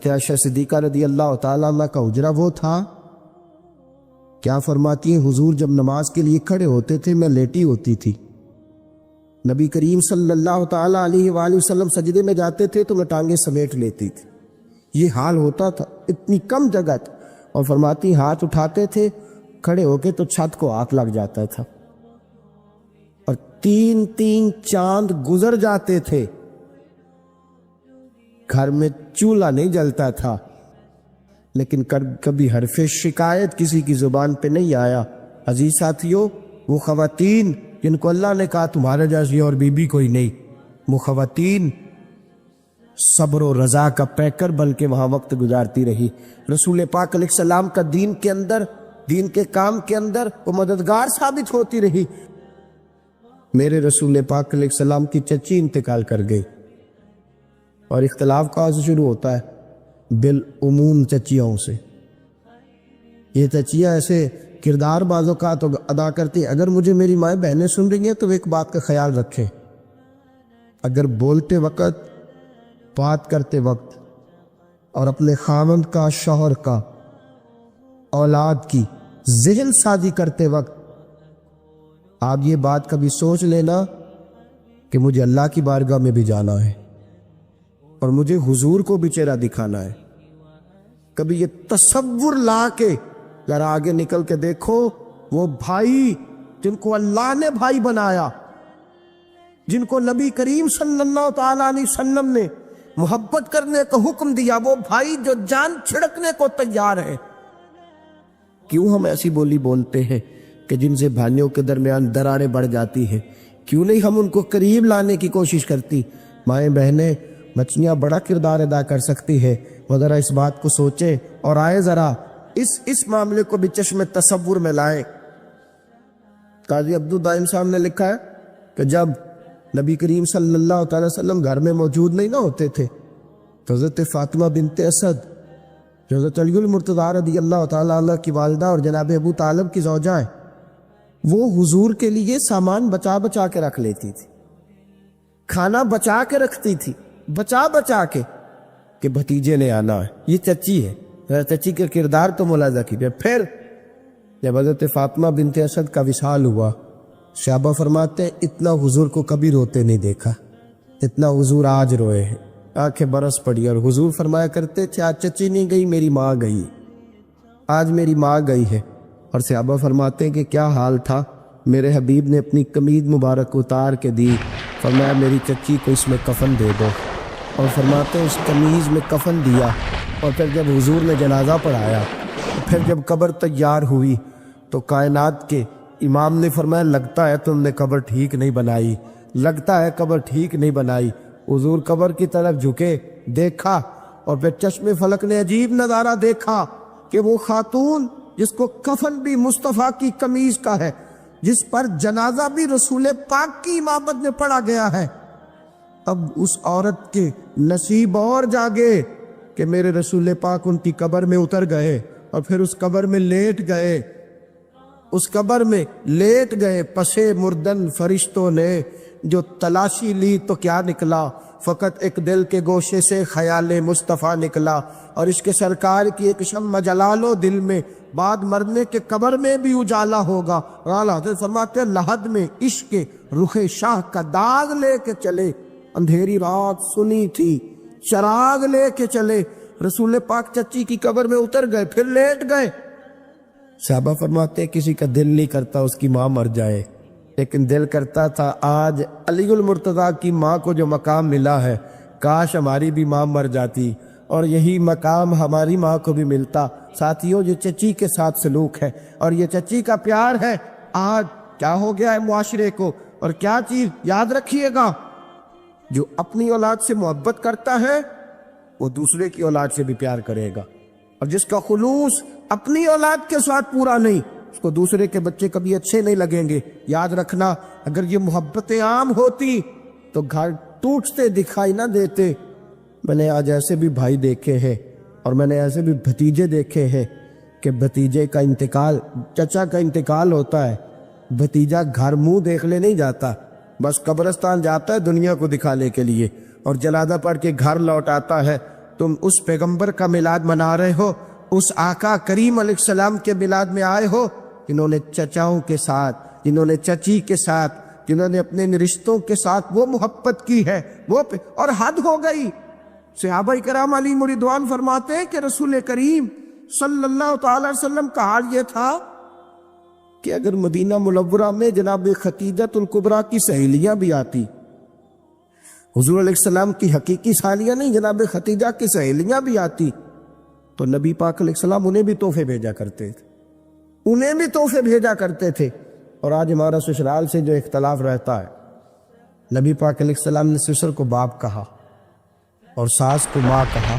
عائشہ صدیقہ رضی اللہ تعالیٰ عنہ کا حجرہ وہ تھا، کیا فرماتی ہیں، حضور جب نماز کے لیے کھڑے ہوتے تھے میں لیٹی ہوتی تھی، نبی کریم صلی اللہ تعالیٰ علیہ وآلہ وسلم سجدے میں جاتے تھے تو میں ٹانگیں سمیٹ لیتی تھی، یہ حال ہوتا تھا، اتنی کم جگہ تھی، اور فرماتی ہاتھ اٹھاتے تھے کھڑے ہو کے تو چھت کو آگ لگ جاتا تھا، اور 3 چاند گزر جاتے تھے، گھر میں چولہا نہیں جلتا تھا، لیکن کبھی حرف شکایت کسی کی زبان پہ نہیں آیا۔ عزیز ساتھیو، وہ خواتین جن کو اللہ نے کہا تمہارے جیسی اور بی بی کوئی نہیں، وہ خواتین صبر و رضا کا پیکر بن کے وہاں وقت گزارتی رہی، رسول پاک علیہ السلام کا دین کے اندر، دین کے کام کے اندر وہ مددگار ثابت ہوتی رہی۔ میرے رسول پاک علیہ السلام کی چچی انتقال کر گئی، اور اختلاف کہاں سے شروع ہوتا ہے؟ بالعموم چچیوں سے۔ یہ چچیاں ایسے کردار بعض اوقات ادا کرتی ہیں۔ اگر مجھے میری مائیں بہنیں سن رہی ہیں تو ایک بات کا خیال رکھیں، اگر بولتے وقت، بات کرتے وقت، اور اپنے خاوند کا، شوہر کا، اولاد کی ذہن سازی کرتے وقت آپ یہ بات کبھی سوچ لینا کہ مجھے اللہ کی بارگاہ میں بھی جانا ہے اور مجھے حضور کو بھی چہرہ دکھانا ہے۔ کبھی یہ تصور لا کے ذرا آگے نکل کے دیکھو، وہ بھائی جن کو اللہ نے بھائی بنایا، جن کو نبی کریم صلی اللہ تعالیٰ علیہ وسلم نے محبت کرنے کا حکم دیا، وہ بھائی جو جان چھڑکنے کو تیار ہے، کیوں ہم ایسی بولی بولتے ہیں کہ جن سے بھائیوں کے درمیان دراڑیں بڑھ جاتی ہیں؟ کیوں نہیں ہم ان کو قریب لانے کی کوشش کرتی؟ مائیں بہنیں، بچیاں بڑا کردار ادا کر سکتی ہے، وہ ذرا اس بات کو سوچیں اور آئے ذرا اس معاملے کو بھی چشم تصور میں لائیں۔ قاضی عبدالدائم صاحب نے لکھا ہے کہ جب نبی کریم صلی اللہ تعالی وسلم گھر میں موجود نہیں نہ ہوتے تھے تو حضرت فاطمہ بنت اسد، جو حضرت علی المرتضیٰ رضی اللہ تعالیٰ عنہ کی والدہ اور جناب ابو طالب کی زوجہ ہیں، وہ حضور کے لیے سامان بچا بچا کے رکھ لیتی تھی، کھانا بچا کے رکھتی تھی، بچا کے کہ بھتیجے نے آنا ہے۔ یہ چچی ہے، چچی کا کردار تو ملاحظہ کیجیے۔ پھر جب حضرت فاطمہ بنت اسد کا وصال ہوا، صحابہ فرماتے ہیں اتنا حضور کو کبھی روتے نہیں دیکھا اتنا حضور آج روئے ہیں، آنکھیں برس پڑی، اور حضور فرمایا کرتے تھے آج چچی نہیں گئی، میری ماں گئی، آج میری ماں گئی ہے۔ اور صحابہ فرماتے ہیں کہ کیا حال تھا، میرے حبیب نے اپنی قمید مبارک اتار کے دی، فرمایا میری چچی کو اس میں کفن دے دو، اور فرماتے ہیں اس قمیض میں کفن دیا، اور پھر جب حضور نے جنازہ پڑھایا، پھر جب قبر تیار ہوئی تو کائنات کے امام نے فرمایا لگتا ہے تم نے قبر ٹھیک نہیں بنائی، لگتا ہے قبر ٹھیک نہیں بنائی۔ حضور قبر کی طرف جھکے، دیکھا، اور پھر چشم فلک نے عجیب نظارہ دیکھا کہ وہ خاتون جس کو کفن بھی مصطفیٰ کی قمیض کا ہے، جس پر جنازہ بھی رسول پاک کی امامت میں پڑھا گیا ہے، اب اس عورت کے نصیب اور جاگے کہ میرے رسول پاک ان کی قبر میں اتر گئے، اور پھر اس قبر میں لیٹ گئے، اس قبر میں لیٹ گئے۔ پسے مردن فرشتوں نے جو تلاشی لی تو کیا نکلا، فقط ایک دل کے گوشے سے خیال مصطفیٰ نکلا، اور اس کے سرکار کی ایک شمع جلا لو دل میں، بعد مرنے کے قبر میں بھی اجالا ہوگا۔ اعلیٰ حضرت فرماتے ہیں لحد میں عشق رخ شاہ کا داغ لے کے چلے، اندھیری رات سنی تھی چراغ لے کے چلے، رسول پاک چچی کی قبر میں اتر گئے، پھر لیٹ گئے۔ صحابہ فرماتے ہیں کسی کا دل نہیں کرتا اس کی ماں مر جائے، لیکن دل کرتا تھا آج علی المرتضیٰ کی ماں کو جو مقام ملا ہے، کاش ہماری بھی ماں مر جاتی اور یہی مقام ہماری ماں کو بھی ملتا۔ ساتھیوں، یہ چچی کے ساتھ سلوک ہے اور یہ چچی کا پیار ہے۔ آج کیا ہو گیا ہے معاشرے کو، اور کیا چیز یاد رکھیے گا، جو اپنی اولاد سے محبت کرتا ہے وہ دوسرے کی اولاد سے بھی پیار کرے گا، اور جس کا خلوص اپنی اولاد کے ساتھ پورا نہیں، اس کو دوسرے کے بچے کبھی اچھے نہیں لگیں گے۔ یاد رکھنا، اگر یہ محبتیں عام ہوتی تو گھر ٹوٹتے دکھائی نہ دیتے۔ میں نے آج ایسے بھی بھائی دیکھے ہیں اور میں نے ایسے بھی بھتیجے دیکھے ہیں کہ بھتیجے کا انتقال، چچا کا انتقال ہوتا ہے، بھتیجا گھر منہ دیکھنے نہیں جاتا، بس قبرستان جاتا ہے دنیا کو دکھانے کے لیے، اور جنازہ پڑھ کے گھر لوٹ آتا ہے، تم اس پیغمبر کا میلاد منا رہے ہو، اس آقا کریم علیہ السلام کے میلاد میں آئے ہو جنہوں نے چچاؤں کے ساتھ، جنہوں نے چچی کے ساتھ، جنہوں نے اپنے رشتوں کے ساتھ وہ محبت کی ہے، وہ اور حد ہو گئی۔ صحابہ کرام علیہم رضوان فرماتے ہیں کہ رسول کریم صلی اللہ تعالی علیہ وسلم کا حال یہ تھا کہ اگر مدینہ منورہ میں جناب خدیجہ الکبریٰ کی سہیلیاں بھی آتی، حضور علیہ السلام کی حقیقی سالیاں نہیں، جناب خدیجہ کی سہیلیاں بھی آتی، تو نبی پاک علیہ السلام انہیں بھی تحفے بھیجا کرتے تھے، انہیں بھی تحفے بھیجا کرتے تھے۔ اور آج ہمارا سسرال سے جو اختلاف رہتا ہے، نبی پاک علیہ السلام نے سسر کو باپ کہا اور ساس کو ماں کہا،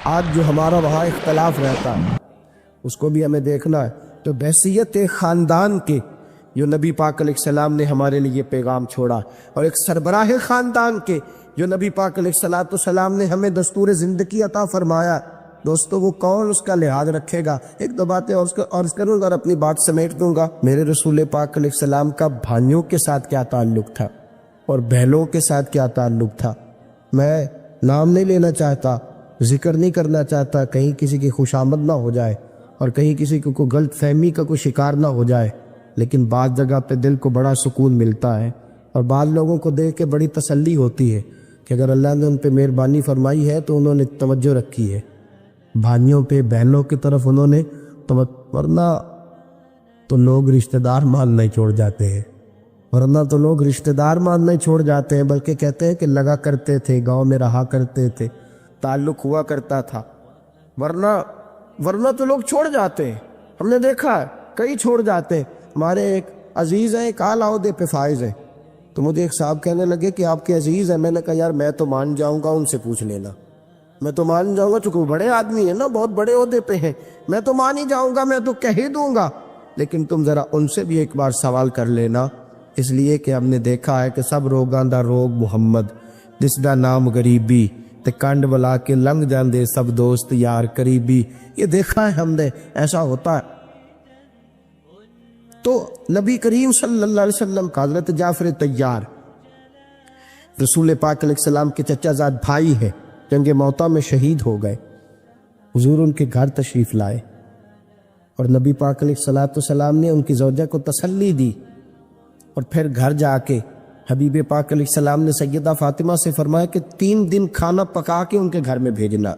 آج جو ہمارا وہاں اختلاف رہتا ہے اس کو بھی ہمیں دیکھنا ہے۔ تو بحیثیت خاندان کے جو نبی پاک علیہ السلام نے ہمارے لیے پیغام چھوڑا، اور ایک سربراہ خاندان کے جو نبی پاک علیہ السلام نے ہمیں دستور زندگی عطا فرمایا، دوستو وہ کون اس کا لحاظ رکھے گا؟ ایک دو باتیں عرض کروں گا اور اپنی بات سمیٹ دوں گا۔ میرے رسول پاک علیہ السلام کا بھائیوں کے ساتھ کیا تعلق تھا اور بہنوں کے ساتھ کیا تعلق تھا، میں نام نہیں لینا چاہتا، ذکر نہیں کرنا چاہتا، کہیں کسی کی خوشامد نہ ہو جائے اور کہیں کسی کو کوئی غلط فہمی کا کوئی شکار نہ ہو جائے، لیکن بعض جگہ پہ دل کو بڑا سکون ملتا ہے اور بعض لوگوں کو دیکھ کے بڑی تسلی ہوتی ہے کہ اگر اللہ نے ان پہ مہربانی فرمائی ہے تو انہوں نے توجہ رکھی ہے، بھائیوں پہ، بہنوں کی طرف انہوں نے ورنہ تو لوگ رشتہ دار ماننا ہی چھوڑ جاتے ہیں، ورنہ تو لوگ رشتہ دار ماننا ہی چھوڑ جاتے ہیں، بلکہ کہتے ہیں کہ لگا کرتے تھے، گاؤں میں رہا کرتے تھے، تعلق ہوا کرتا تھا، ورنہ تو لوگ چھوڑ جاتے ہیں۔ ہم نے دیکھا ہے کئی چھوڑ جاتے ہیں۔ ہمارے ایک عزیز ہیں، ایک اعلیٰ عہدے پہ فائز ہیں، تو مجھے ایک صاحب کہنے لگے کہ آپ کے عزیز ہیں، میں نے کہا یار میں تو مان جاؤں گا، ان سے پوچھ لینا، میں تو مان جاؤں گا، چونکہ وہ بڑے آدمی ہیں نا، بہت بڑے عہدے پہ ہیں، میں تو مان ہی جاؤں گا، میں تو کہہ ہی دوں گا، لیکن تم ذرا ان سے بھی ایک بار سوال کر لینا، اس لیے کہ ہم نے دیکھا ہے کہ سب روگاں دا روگ محمد، جس دا نام غریبی تے کنڈ بلا کے لنگ جاندے سب دوست یار قریبی، یہ دیکھا ہے ہم نے، ایسا ہوتا ہے۔ تو نبی کریم صلی اللہ علیہ وسلم کا حضرت جعفر طیار رسول پاک علیہ السلام کے چچا زاد بھائی ہے، جنگ موطا میں شہید ہو گئے، حضور ان کے گھر تشریف لائے اور نبی پاک علیہ السلام نے ان کی زوجہ کو تسلی دی، اور پھر گھر جا کے حبیب پاک علیہ السلام نے سیدہ فاطمہ سے فرمایا کہ 3 دن کھانا پکا کے ان کے گھر میں بھیجنا۔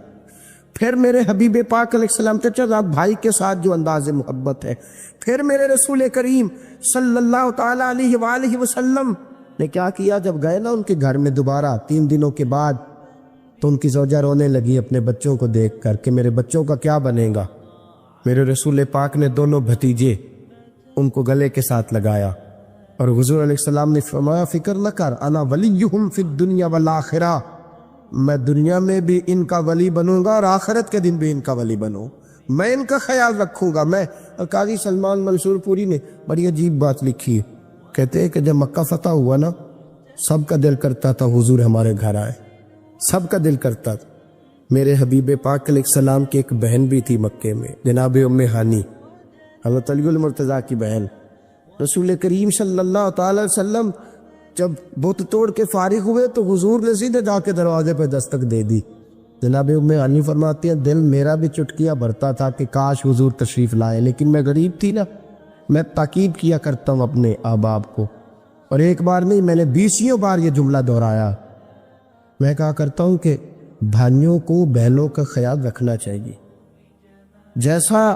پھر میرے حبیب پاک علیہ السلام چچا زاد بھائی کے ساتھ جو انداز محبت ہے، پھر میرے رسول کریم صلی اللہ تعالی علیہ وآلہ وسلم نے کیا کیا، جب گئے نا ان کے گھر میں دوبارہ 3 دنوں کے بعد، تو ان کی زوجہ رونے لگی اپنے بچوں کو دیکھ کر کہ میرے بچوں کا کیا بنے گا۔ میرے رسول پاک نے دونوں بھتیجے ان کو گلے کے ساتھ لگایا اور حضور علیہ السلام نے فرمایا فکر نہ کر، انا ولیہم فی الدنیا والآخرہ، میں دنیا میں بھی ان کا ولی بنوں گا اور آخرت کے دن بھی ان کا ولی بنوں، میں ان کا خیال رکھوں گا۔ میں قاضی سلمان منصور پوری نے بڑی عجیب بات لکھی ہے، کہتے ہیں کہ جب مکہ فتح ہوا نا، سب کا دل کرتا تھا حضور ہمارے گھر آئے، سب کا دل کرتا تھا۔ میرے حبیب پاک علیہ السلام کی ایک بہن بھی تھی مکے میں، جناب ام ہانی، حضرت علی المرتضیٰ کی بہن۔ رسول کریم صلی اللہ تعالی وسلم جب بت توڑ کے فارغ ہوئے تو حضور نے سیدھے جا کے دروازے پہ دستک دے دی۔ جناب ام ہانی فرماتی ہیں دل میرا بھی چٹکیاں بھرتا تھا کہ کاش حضور تشریف لائے، لیکن میں غریب تھی نا، میں تاکید کیا کرتا ہوں اپنے احباب کو، اور ایک بار نہیں میں نے 20 بار یہ جملہ دہرایا، میں کہا کرتا ہوں کہ بھائیوں کو بہنوں کا خیال رکھنا چاہیے۔ جیسا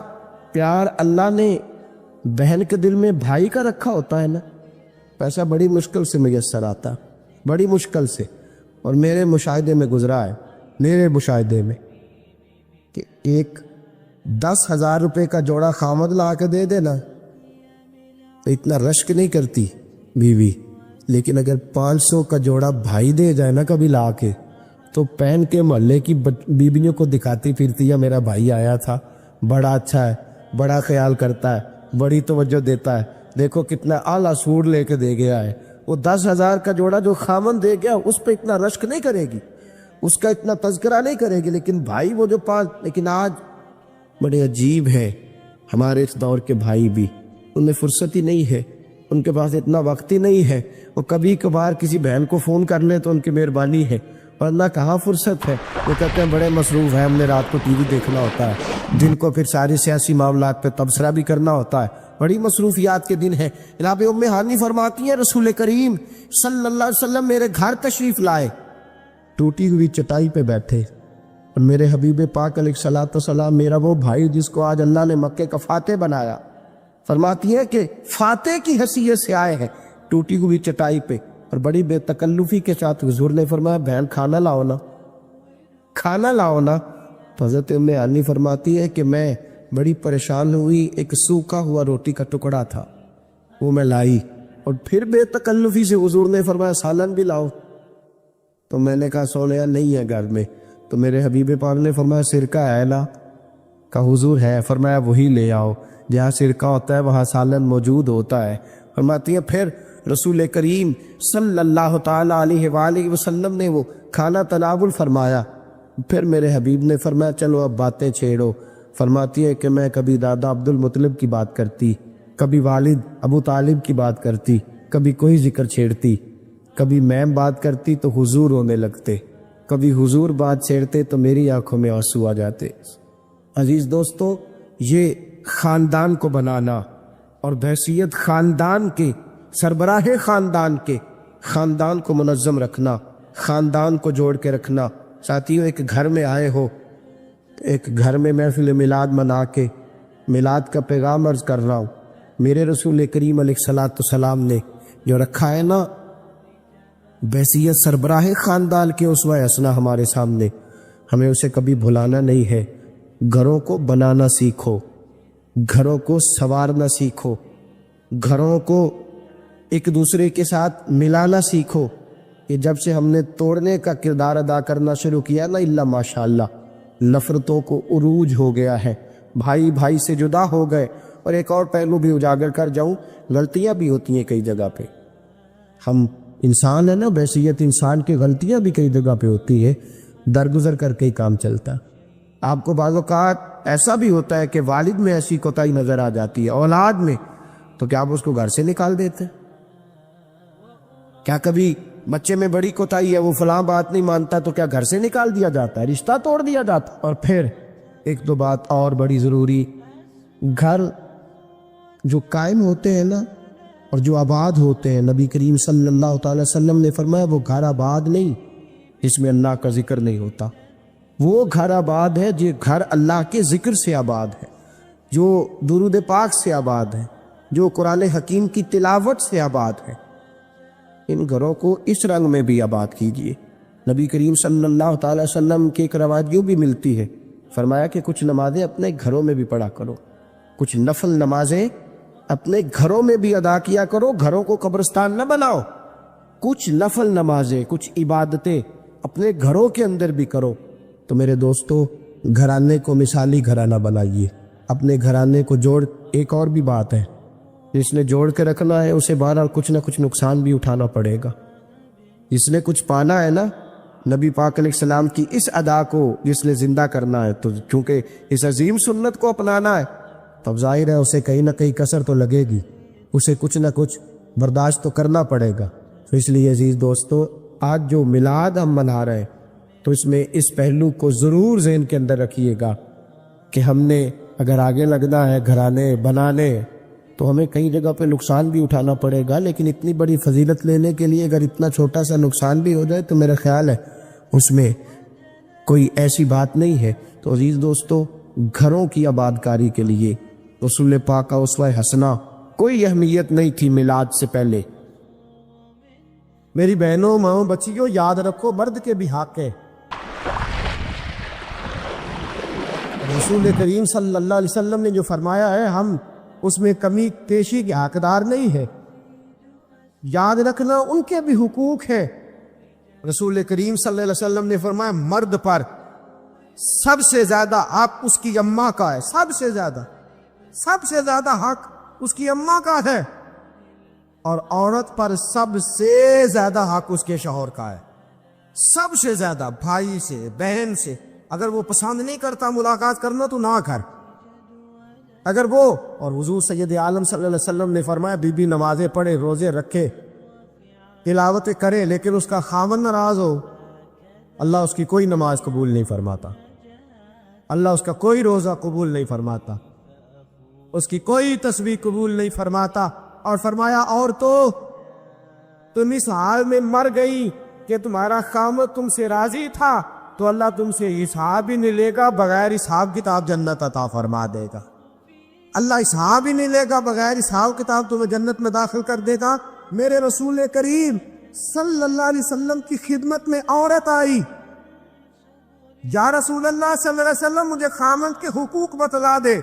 پیار اللہ نے بہن کے دل میں بھائی کا رکھا ہوتا ہے نا، پیسہ بڑی مشکل سے میسر آتا، بڑی مشکل سے، اور میرے مشاہدے میں گزرا ہے، میرے مشاہدے میں، کہ ایک 10,000 روپے کا جوڑا خامد لا کے دے دینا تو اتنا رشک نہیں کرتی بیوی، لیکن اگر 500 کا جوڑا بھائی دے جائے نا کبھی لا کے، تو پہن کے محلے کی بیویوں کو دکھاتی پھرتی ہے میرا بھائی آیا تھا، بڑا اچھا ہے، بڑا خیال کرتا ہے، بڑی توجہ دیتا ہے، دیکھو کتنا اعلیٰ سوٹ لے کے دے گیا ہے۔ وہ 10,000 کا جوڑا جو خامن دے گیا اس پہ اتنا رشک نہیں کرے گی، اس کا اتنا تذکرہ نہیں کرے گی، لیکن بھائی وہ جو لیکن آج بڑے عجیب ہے ہمارے اس دور کے بھائی بھی، ان میں فرصت ہی نہیں ہے، ان کے پاس اتنا وقت ہی نہیں ہے، وہ کبھی کبھار کسی بہن کو فون کر لیں تو ان کی مہربانی ہے، ورنہ کہاں فرصت ہے. وہ کہتے ہیں بڑے مصروف ہیں، ہم نے رات کو ٹی وی دیکھنا ہوتا ہے، دن کو پھر سارے سیاسی معاملات پہ تبصرہ بھی کرنا ہوتا ہے، بڑی مصروفیات کے دن ہیں. جناب ام ہانی فرماتی ہیں رسول کریم صلی اللہ علیہ وسلم میرے گھر تشریف لائے، ٹوٹی ہوئی چٹائی پہ بیٹھے، اور میرے حبیب پاک علیہ الصلوۃ والسلام، میرا وہ بھائی جس کو آج اللہ نے مکے کا فاتح بنایا، فرماتی ہیں کہ فاتح کی حیثیت سے آئے ہیں ٹوٹی ہوئی چٹائی پہ، اور بڑی بے تکلفی کے ساتھ حضور نے فرمایا بہن کھانا لاؤ نا، کھانا لاؤ نا. تو حضرت ام ہانی فرماتی ہے کہ میں بڑی پریشان ہوئی، ایک سوکھا ہوا روٹی کا ٹکڑا تھا وہ میں لائی، اور پھر بے تکلفی سے حضور نے فرمایا سالن بھی لاؤ. تو میں نے کہا سونیا نہیں ہے گھر میں. تو میرے حبیب پاک نے فرمایا سرکہ ہے نا؟ کہا حضور ہے. فرمایا وہی لے آؤ، جہاں سرکہ ہوتا ہے وہاں سالن موجود ہوتا ہے. فرماتی ہیں پھر رسول کریم صلی اللہ تعالی علیہ وآلہ وسلم نے وہ کھانا تناول فرمایا. پھر میرے حبیب نے فرمایا چلو اب باتیں چھیڑو. فرماتی ہے کہ میں کبھی دادا عبد المطلب کی بات کرتی، کبھی والد ابو طالب کی بات کرتی، کبھی کوئی ذکر چھیڑتی، کبھی میں بات کرتی تو حضور رونے لگتے، کبھی حضور بات چھیڑتے تو میری آنکھوں میں آنسو آ جاتے. عزیز دوستو، یہ خاندان کو بنانا اور بحیثیت خاندان کے، سربراہ خاندان کے، خاندان کو منظم رکھنا، خاندان کو جوڑ کے رکھنا. ساتھیوں ایک گھر میں آئے ہو، ایک گھر میں محفل میلاد منا کے میلاد کا پیغام عرض کر رہا ہوں. میرے رسول کریم علیہ الصلوۃ والسلام نے جو رکھا ہے نا بحیثیت سربراہ خاندان کے اسوہ حسنہ ہمارے سامنے، ہمیں اسے کبھی بھلانا نہیں ہے. گھروں کو بنانا سیکھو، گھروں کو سنوارنا سیکھو، گھروں کو ایک دوسرے کے ساتھ ملانا سیکھو. کہ جب سے ہم نے توڑنے کا کردار ادا کرنا شروع کیا نا الا ماشاءاللہ نفرتوں کو عروج ہو گیا ہے، بھائی بھائی سے جدا ہو گئے. اور ایک اور پہلو بھی اجاگر کر جاؤں، غلطیاں بھی ہوتی ہیں کئی جگہ پہ. ہم انسان ہے نا، بحیثیت انسان کی غلطیاں بھی کئی جگہ پہ ہوتی ہے، درگزر کر کے ہی کام چلتا ہے. آپ کو بعض اوقات ایسا بھی ہوتا ہے کہ والد میں ایسی کوتاہی نظر آ جاتی ہے اولاد میں، تو کیا آپ اس کو گھر سے نکال دیتے ہیں؟ کیا کبھی بچے میں بڑی کوتاہی ہے، وہ فلاں بات نہیں مانتا تو کیا گھر سے نکال دیا جاتا ہے، رشتہ توڑ دیا جاتا ہے؟ اور پھر ایک دو بات اور بڑی ضروری، گھر جو قائم ہوتے ہیں نا اور جو آباد ہوتے ہیں، نبی کریم صلی اللہ تعالی وسلم نے فرمایا وہ گھر آباد نہیں جس میں اللہ کا ذکر نہیں ہوتا، وہ گھر آباد ہے جو گھر اللہ کے ذکر سے آباد ہے، جو درود پاک سے آباد ہے، جو قرآن حکیم کی تلاوت سے آباد ہے. ان گھروں کو اس رنگ میں بھی آباد کیجیے. نبی کریم صلی اللہ تعالی وسلم کی ایک روایت یوں بھی ملتی ہے، فرمایا کہ کچھ نمازیں اپنے گھروں میں بھی پڑھا کرو، کچھ نفل نمازیں اپنے گھروں میں بھی ادا کیا کرو، گھروں کو قبرستان نہ بناؤ. کچھ نفل نمازیں، کچھ عبادتیں اپنے گھروں کے اندر بھی کرو. تو میرے دوستو، گھرانے کو مثالی گھرانہ بنائیے، اپنے گھرانے کو جوڑ. ایک اور بھی بات ہے، جس نے جوڑ کے رکھنا ہے اسے بہرحال کچھ نہ کچھ نقصان بھی اٹھانا پڑے گا. جس نے کچھ پانا ہے نا نبی پاک علیہ السلام کی اس ادا کو جس نے زندہ کرنا ہے، تو چونکہ اس عظیم سنت کو اپنانا ہے تب ظاہر ہے اسے کہیں نہ کہیں کسر تو لگے گی، اسے کچھ نہ کچھ برداشت تو کرنا پڑے گا. تو اس لیے عزیز دوستو، آج جو میلاد ہم منا رہے ہیں تو اس میں اس پہلو کو ضرور ذہن کے اندر رکھیے گا کہ ہم نے اگر آگے لگنا ہے گھرانے بنانے تو ہمیں کئی جگہ پہ نقصان بھی اٹھانا پڑے گا. لیکن اتنی بڑی فضیلت لینے کے لیے اگر اتنا چھوٹا سا نقصان بھی ہو جائے تو میرا خیال ہے اس میں کوئی ایسی بات نہیں ہے. تو عزیز دوستو، گھروں کی آباد کاری کے لیے رسول پاک کا اسوہ حسنہ کوئی اہمیت نہیں تھی میلاد سے پہلے. میری بہنوں ماؤں بچیوں، یاد رکھو مرد کے بھی حق ہے. رسول کریم صلی اللہ علیہ وسلم نے جو فرمایا ہے ہم اس میں کمی پیشی کے حقدار نہیں ہے. یاد رکھنا ان کے بھی حقوق ہیں. رسول کریم صلی اللہ علیہ وسلم نے فرمایا مرد پر سب سے زیادہ حق اس کی اماں کا ہے، سب سے زیادہ حق اس کی اماں کا ہے، اور عورت پر سب سے زیادہ حق اس کے شوہر کا ہے، سب سے زیادہ. بھائی سے، بہن سے اگر وہ پسند نہیں کرتا ملاقات کرنا تو نہ کر. اگر وہ، اور حضور سید عالم صلی اللہ علیہ وسلم نے فرمایا بی بی نمازیں پڑھے، روزے رکھے، تلاوتیں کرے، لیکن اس کا خاوند ناراض ہو اللہ اس کی کوئی نماز قبول نہیں فرماتا، اللہ اس کا کوئی روزہ قبول نہیں فرماتا، اس کی کوئی تسبیح قبول نہیں فرماتا۔ اور فرمایا اور تو تم اس حال میں مر گئی کہ تمہارا خامد تم سے راضی تھا تو اللہ تم سے حساب ہی نہیں لے گا، بغیر حساب کتاب جنت عطا فرما دے گا۔ اللہ حساب ہی نہیں لے گا، بغیر حساب کتاب تمہیں جنت میں داخل کر دے گا۔ میرے رسول کریم صلی اللہ علیہ وسلم کی خدمت میں عورت آئی، یا رسول اللہ صلی اللہ علیہ وسلم مجھے خامد کے حقوق بتلا دے،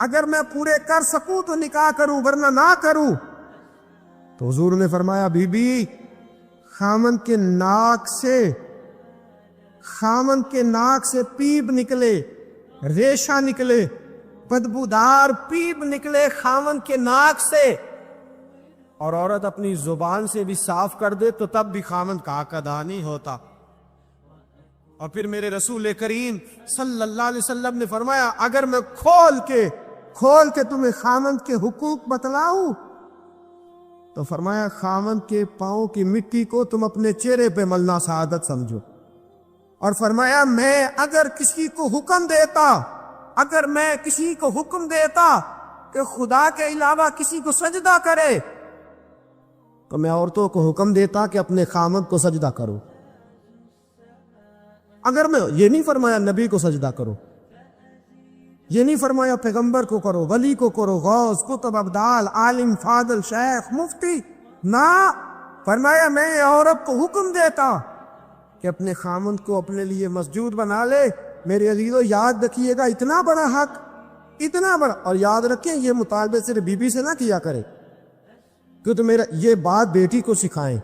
اگر میں پورے کر سکوں تو نکاح کروں ورنہ نہ کروں۔ تو حضور نے فرمایا بی بی خامد کے ناک سے پیپ نکلے، ریشہ نکلے، بدبودار پیپ نکلے خامد کے ناک سے، اور عورت اپنی زبان سے بھی صاف کر دے تو تب بھی خامد کا حق ادا نہیں ہوتا۔ اور پھر میرے رسول کریم صلی اللہ علیہ وسلم نے فرمایا اگر میں کھول کے تمہیں خامد کے حقوق بتلاؤں تو فرمایا خامد کے پاؤں کی مٹی کو تم اپنے چہرے پہ ملنا سعادت سمجھو۔ اور فرمایا میں اگر کسی کو حکم دیتا کہ خدا کے علاوہ کسی کو سجدہ کرے تو میں عورتوں کو حکم دیتا کہ اپنے خامد کو سجدہ کرو۔ اگر میں یہ نہیں فرمایا نبی کو سجدہ کرو، یہ نہیں فرمایا پیغمبر کو کرو، ولی کو کرو، غوث، قطب، ابدال، عالم، فاضل، شیخ، مفتی، نہ، فرمایا میں عورت کو حکم دیتا کہ اپنے خامد کو اپنے لیے مسجود بنا لے۔ میرے عزیزو یاد رکھیے گا اتنا بڑا حق، اتنا بڑا، اور یاد رکھیں یہ مطالبے صرف بی بی سے نہ کیا کرے، کیونکہ میرا یہ بات بیٹی کو سکھائیں،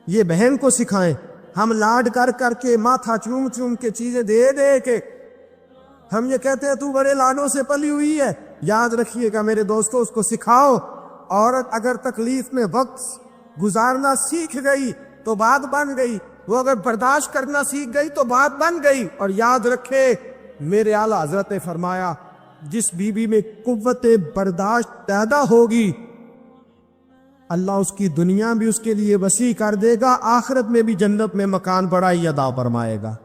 یہ بہن کو سکھائیں۔ ہم لاڈ کر کے ماتھا چوم کے چیزیں دے کے ہم یہ کہتے ہیں تو بڑے لاڈوں سے پلی ہوئی ہے۔ یاد رکھیے گا میرے دوستو اس کو سکھاؤ، عورت اگر تکلیف میں وقت گزارنا سیکھ گئی تو بات بن گئی، وہ اگر برداشت کرنا سیکھ گئی تو بات بن گئی۔ اور یاد رکھے میرے اعلیٰ حضرت نے فرمایا جس بیوی میں قوت برداشت پیدا ہوگی اللہ اس کی دنیا بھی اس کے لیے وسیع کر دے گا، آخرت میں بھی جنت میں مکان بڑا ہی عطا فرمائے گا،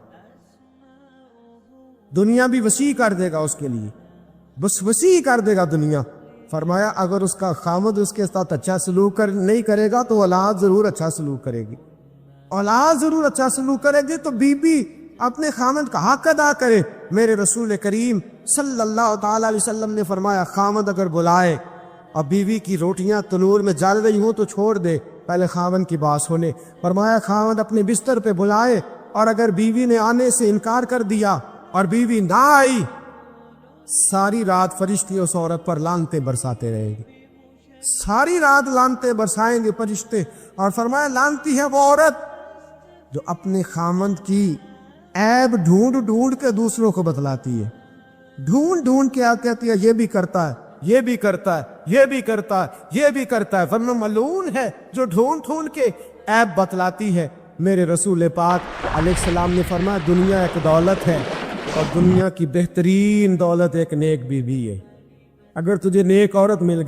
دنیا بھی وسیع کر دے گا اس کے لیے، بس وسیع کر دے گا دنیا۔ فرمایا اگر اس کا خامد اس کے ساتھ اچھا سلوک نہیں کرے گا تو اولاد ضرور اچھا سلوک کرے گی، اولاد ضرور اچھا سلوک کرے گی۔ تو بی بی اپنے خامد کا حق ادا کرے۔ میرے رسول کریم صلی اللہ تعالی علیہ وسلم نے فرمایا خامد اگر بلائے اور بیوی کی روٹیاں تنور میں جل رہی ہوں تو چھوڑ دے، پہلے خامد کی بات سنے۔ فرمایا خامد اپنے بستر پہ بلائے اور اگر بیوی نے آنے سے انکار کر دیا اور بیوی نہ آئی، ساری رات فرشتے اس عورت پر لعنتیں برساتے رہیں گے، ساری رات لعنتیں برسائیں گے فرشتے۔ اور فرمایا لعنتی ہے وہ عورت جو اپنے خامد کی عیب ڈھونڈ کے دوسروں کو بتلاتی ہے، ڈھونڈ کے کہتی ہے یہ بھی کرتا ہے، یہ بھی کرتا ہے، یہ بھی کرتا ہے، یہ بھی کرتا ہے، ورنہ ملعون ہے جو ڈھونڈ کے عیب بتلاتی ہے۔ میرے رسول پاک علیہ السلام نے فرمایا دنیا ایک دولت ہے اور دنیا کی بہترین دولت ایک نیک بیوی ہے۔ اگر تجھے نیک عورت مل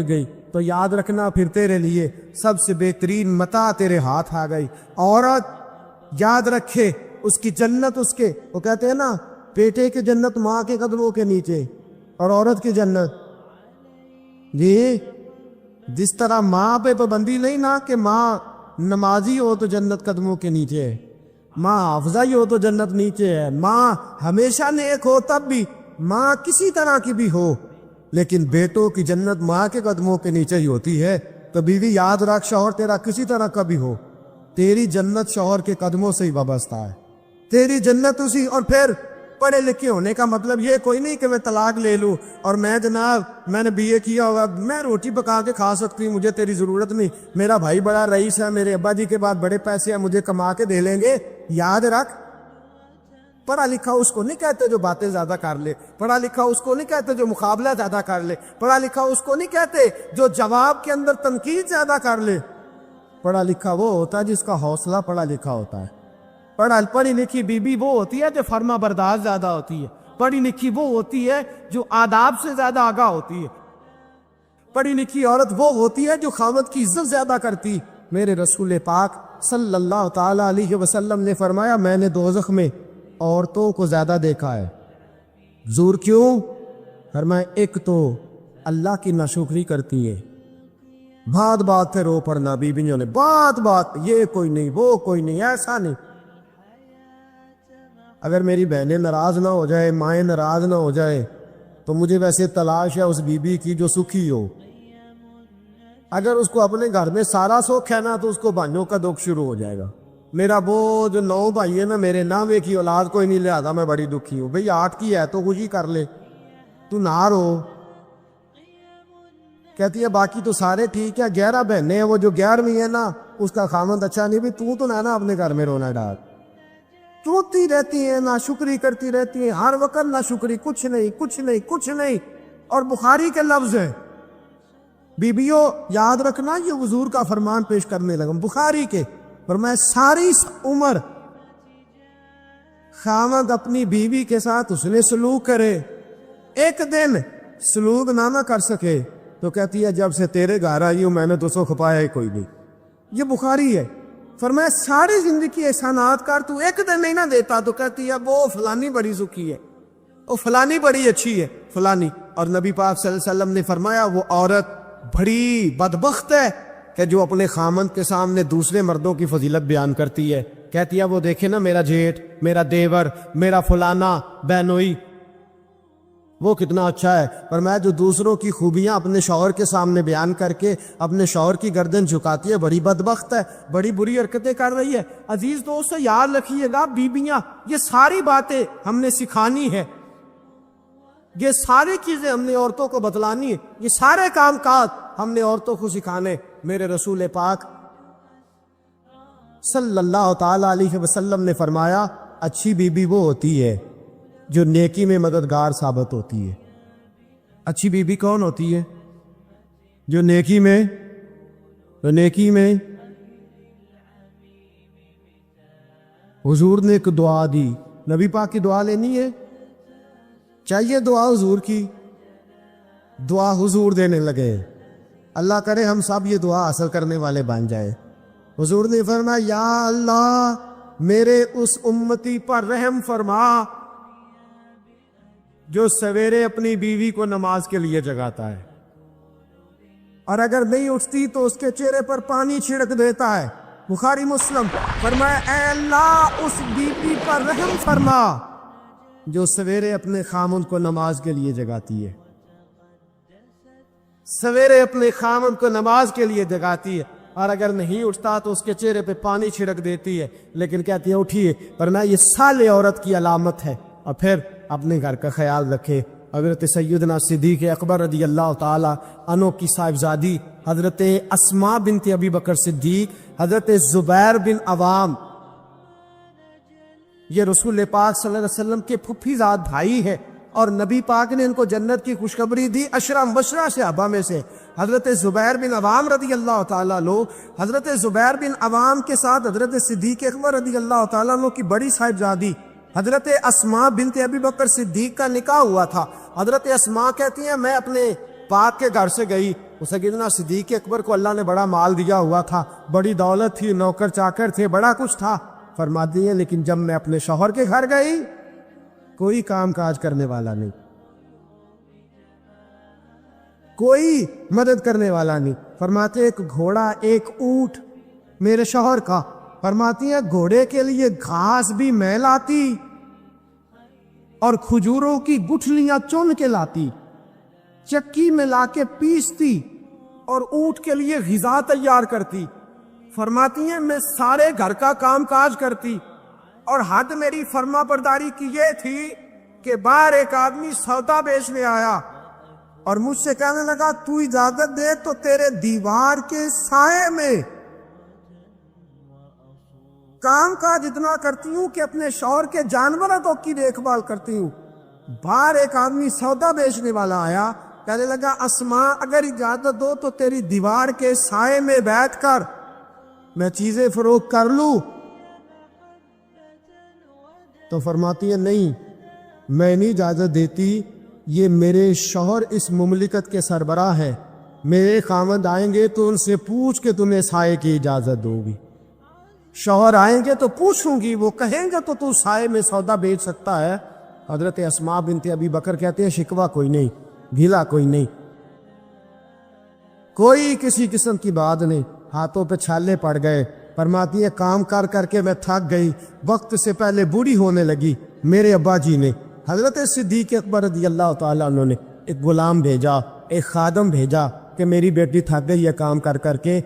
گئی تو یاد رکھنا پھر تیرے لیے سب سے بہترین متاع تیرے ہاتھ آ گئی۔ عورت یاد رکھے اس کی جنت اس کے، وہ کہتے ہیں نا بیٹے کی جنت ماں کے قدموں کے نیچے، اور عورت کی جنت جی جس طرح ماں پہ پابندی نہیں نا کہ ماں نمازی ہو تو جنت قدموں کے نیچے ہے، ماں حافظہ ہو تو جنت نیچے ہے، ماں ہمیشہ نیک ہو تب بھی، ماں کسی طرح کی بھی ہو لیکن بیٹوں کی جنت ماں کے قدموں کے نیچے ہی ہوتی ہے۔ تو بیوی یاد رکھ شوہر تیرا کسی طرح کا بھی ہو، تیری جنت شوہر کے قدموں سے ہی وابستہ ہے، تیری جنت اسی۔ اور پھر پڑھے لکھے ہونے کا مطلب یہ کوئی نہیں کہ میں طلاق لے لوں اور میں جناب میں نے BA کیا ہوا میں روٹی پکا کے کھا سکتی ہوں، مجھے تیری ضرورت نہیں، میرا بھائی بڑا رئیس ہے، میرے ابا جی کے بعد بڑے پیسے ہیں، مجھے کما کے دے لیں گے۔ یاد رکھ پڑھا لکھا اس کو نہیں کہتے جو باتیں زیادہ کر لے، پڑھا لکھا اس کو نہیں کہتے جو مقابلہ زیادہ کر لے، پڑھا لکھا اس کو نہیں کہتے جو جواب کے اندر تنقید زیادہ کر لے۔ پڑھا لکھا وہ ہوتا ہے جس کا حوصلہ پڑھا لکھا ہوتا ہے۔ پڑھی لکھی بیوی وہ ہوتی ہے جو فرما بردار زیادہ ہوتی ہے، پڑھی لکھی وہ ہوتی ہے جو آداب سے زیادہ آگاہ ہوتی ہے، پڑھی لکھی عورت وہ ہوتی ہے جو خامد کی عزت زیادہ کرتی۔ میرے رسول پاک صلی اللہ تعالی علیہ وسلم نے فرمایا میں نے دوزخ میں عورتوں کو زیادہ دیکھا ہے۔ حضور کیوں؟ فرمایا ایک تو اللہ کی ناشکری کرتی ہے، بات بات پہ رو پڑنا، بیویوں نے بات بات یہ کوئی نہیں وہ کوئی نہیں ایسا نہیں۔ اگر میری بہنیں ناراض نہ ہو جائے، مائیں ناراض نہ ہو جائے تو مجھے ویسے تلاش ہے اس بیوی کی جو سکھی ہو۔ اگر اس کو اپنے گھر میں سارا سکھ ہے نا تو اس کو بھائیوں کا دکھ شروع ہو جائے گا۔ میرا وہ جو 9 بھائی ہے نا، میرے ناوے کی اولاد کوئی نہیں، لہذا میں بڑی دکھی ہوں۔ بھئی 8 کی ہے تو خوشی کر لے، تو نہ رو۔ کہتی ہے باقی تو سارے ٹھیک ہے، 11 بہنیں ہیں، وہ جو 11ویں ہے نا اس کا خامند اچھا نہیں۔ بھی تو نہ اپنے گھر میں رونا ڈال، روتی رہتی ہیں، ناشکری کرتی رہتی ہیں، ہر وقت ناشکری، کچھ نہیں کچھ نہیں کچھ نہیں۔ اور بخاری کے لفظ ہے، بیبیوں یاد رکھنا، یہ حضور کا فرمان پیش کرنے لگا بخاری کے، فرمایا ساری عمر خامد اپنی بیوی کے ساتھ اس نے سلوک کرے، ایک دن سلوک نہ کر سکے تو کہتی ہے جب سے تیرے گھر آئی ہوں میں نے تو سکھ پایا ہی کوئی نہیں۔ یہ بخاری ہے۔ فرمایا ساری زندگی احسانات کر، تو ایک دن نہیں نہ دیتا تو کہتی ہے وہ فلانی بڑی سکھی ہے، وہ فلانی بڑی اچھی ہے فلانی۔ اور نبی پاک صلی اللہ علیہ وسلم نے فرمایا وہ عورت بڑی بدبخت ہے کہ جو اپنے خامند کے سامنے دوسرے مردوں کی فضیلت بیان کرتی ہے، کہتی ہے وہ دیکھے نا میرا جیٹ، میرا دیور، میرا فلانا بہنوئی وہ کتنا اچھا ہے۔ فرمایا جو دوسروں کی خوبیاں اپنے شوہر کے سامنے بیان کر کے اپنے شوہر کی گردن جھکاتی ہے بڑی بدبخت ہے، بڑی بری حرکتیں کر رہی ہے۔ عزیز دوستو یاد رکھیے گا، بیویاں یہ ساری باتیں ہم نے سکھانی ہے، یہ ساری چیزیں ہم نے عورتوں کو بتلانی ہے، یہ سارے کام کاج ہم نے عورتوں کو سکھانے۔ میرے رسول پاک صلی اللہ تعالی علیہ وسلم نے فرمایا اچھی بیوی وہ ہوتی ہے جو نیکی میں مددگار ثابت ہوتی ہے۔ اچھی بیوی کون ہوتی ہے؟ جو نیکی میں حضور نے ایک دعا دی، نبی پاک کی دعا لینی ہے، چاہیے دعا حضور کی، دعا حضور دینے لگے۔ اللہ کرے ہم سب یہ دعا حاصل کرنے والے بن جائیں۔ حضور نے فرمایا یا اللہ میرے اس امتی پر رحم فرما جو سویرے اپنی بیوی کو نماز کے لیے جگاتا ہے، اور اگر نہیں اٹھتی تو اس کے چہرے پر پانی چھڑک دیتا ہے۔ بخاری مسلم۔ فرمایا اے اللہ اس بیوی پر رحم فرما جو سویرے اپنے خامند کو نماز کے لیے جگاتی ہے، سویرے اپنے خامند کو نماز کے لیے جگاتی ہے، اور اگر نہیں اٹھتا تو اس کے چہرے پہ پانی چھڑک دیتی ہے، لیکن کہتی ہے اٹھیے۔ ورنہ یہ صالح عورت کی علامت ہے۔ اور پھر اپنے گھر کا خیال رکھے۔ حضرت سیدنا صدیق اکبر رضی اللہ تعالی عنہ کی صاحبزادی حضرت اسماء بنت ابی بکر صدیق، حضرت زبیر بن عوام، یہ رسول پاک صلی اللہ علیہ وسلم کے پھپھی زاد بھائی ہے، اور نبی پاک نے ان کو جنت کی خوشخبری دی 10 مبشرہ صحابہ میں سے۔ حضرت زبیر بن عوام رضی اللہ تعالیٰ عنہ، حضرت زبیر بن عوام کے ساتھ حضرت صدیق اکبر رضی اللہ تعالیٰ عنہ کی بڑی صاحبزادی حضرت اسماء بنت ابی بکر صدیق کا نکاح ہوا تھا۔ حضرت اسماء کہتی ہیں میں اپنے پاک کے گھر سے گئی، سیدنا صدیق اکبر کو اللہ نے بڑا مال دیا ہوا تھا، بڑی دولت تھی، نوکر چاکر تھے، بڑا کچھ تھا۔ فرماتی ہیں لیکن جب میں اپنے شوہر کے گھر گئی کوئی کام کاج کرنے والا نہیں، کوئی مدد کرنے والا نہیں۔ فرماتے ایک گھوڑا ایک اونٹ میرے شوہر کا، فرماتی ہیں گھوڑے کے لیے گھاس بھی میں لاتی اور کھجوروں کی گٹھلیاں چن کے لاتی، چکی میں لا کے پیستی اور اونٹ کے لیے غذا تیار کرتی۔ فرماتی ہیں میں سارے گھر کا کام کاج کرتی، اور حد میری فرما برداری کی یہ تھی کہ باہر ایک آدمی سودا بیچنے آیا اور مجھ سے کہنے لگا تو اجازت دے تو تیرے دیوار کے سائے میں کام کاج اتنا کرتی ہوں کہ اپنے شوہر کے جانوروں کی دیکھ بھال کرتی ہوں۔ باہر ایک آدمی سودا بیچنے والا آیا، کہنے لگا اسماء اگر اجازت دو تو تیری دیوار کے سائے میں بیٹھ کر میں چیزیں فروخت کر لوں۔ تو فرماتی ہے نہیں میں نہیں اجازت دیتی، یہ میرے شوہر اس مملکت کے سربراہ ہیں، میرے خامند آئیں گے تو ان سے پوچھ کے تمہیں سائے کی اجازت دوں گی۔ شوہر آئیں گے تو پوچھوں گی، وہ کہیں گے تو تو سائے میں سودا بیچ سکتا ہے۔ حضرت اسماء بنت ابی بکر کہتے ہیں شکوہ کوئی نہیں، گھیلا کوئی نہیں، کوئی کسی قسم کی بات نہیں، ہاتھوں پہ چھالے پڑ گئے۔ فرماتی ہے کام کر کر کے میں تھک گئی، وقت سے پہلے بوڑھی ہونے لگی۔ میرے ابا جی نے، حضرت صدیق اکبر رضی اللہ تعالیٰ عنہ نے ایک غلام بھیجا، ایک خادم بھیجا کہ میری بیٹی تھک گئی ہے کام کر کر کے۔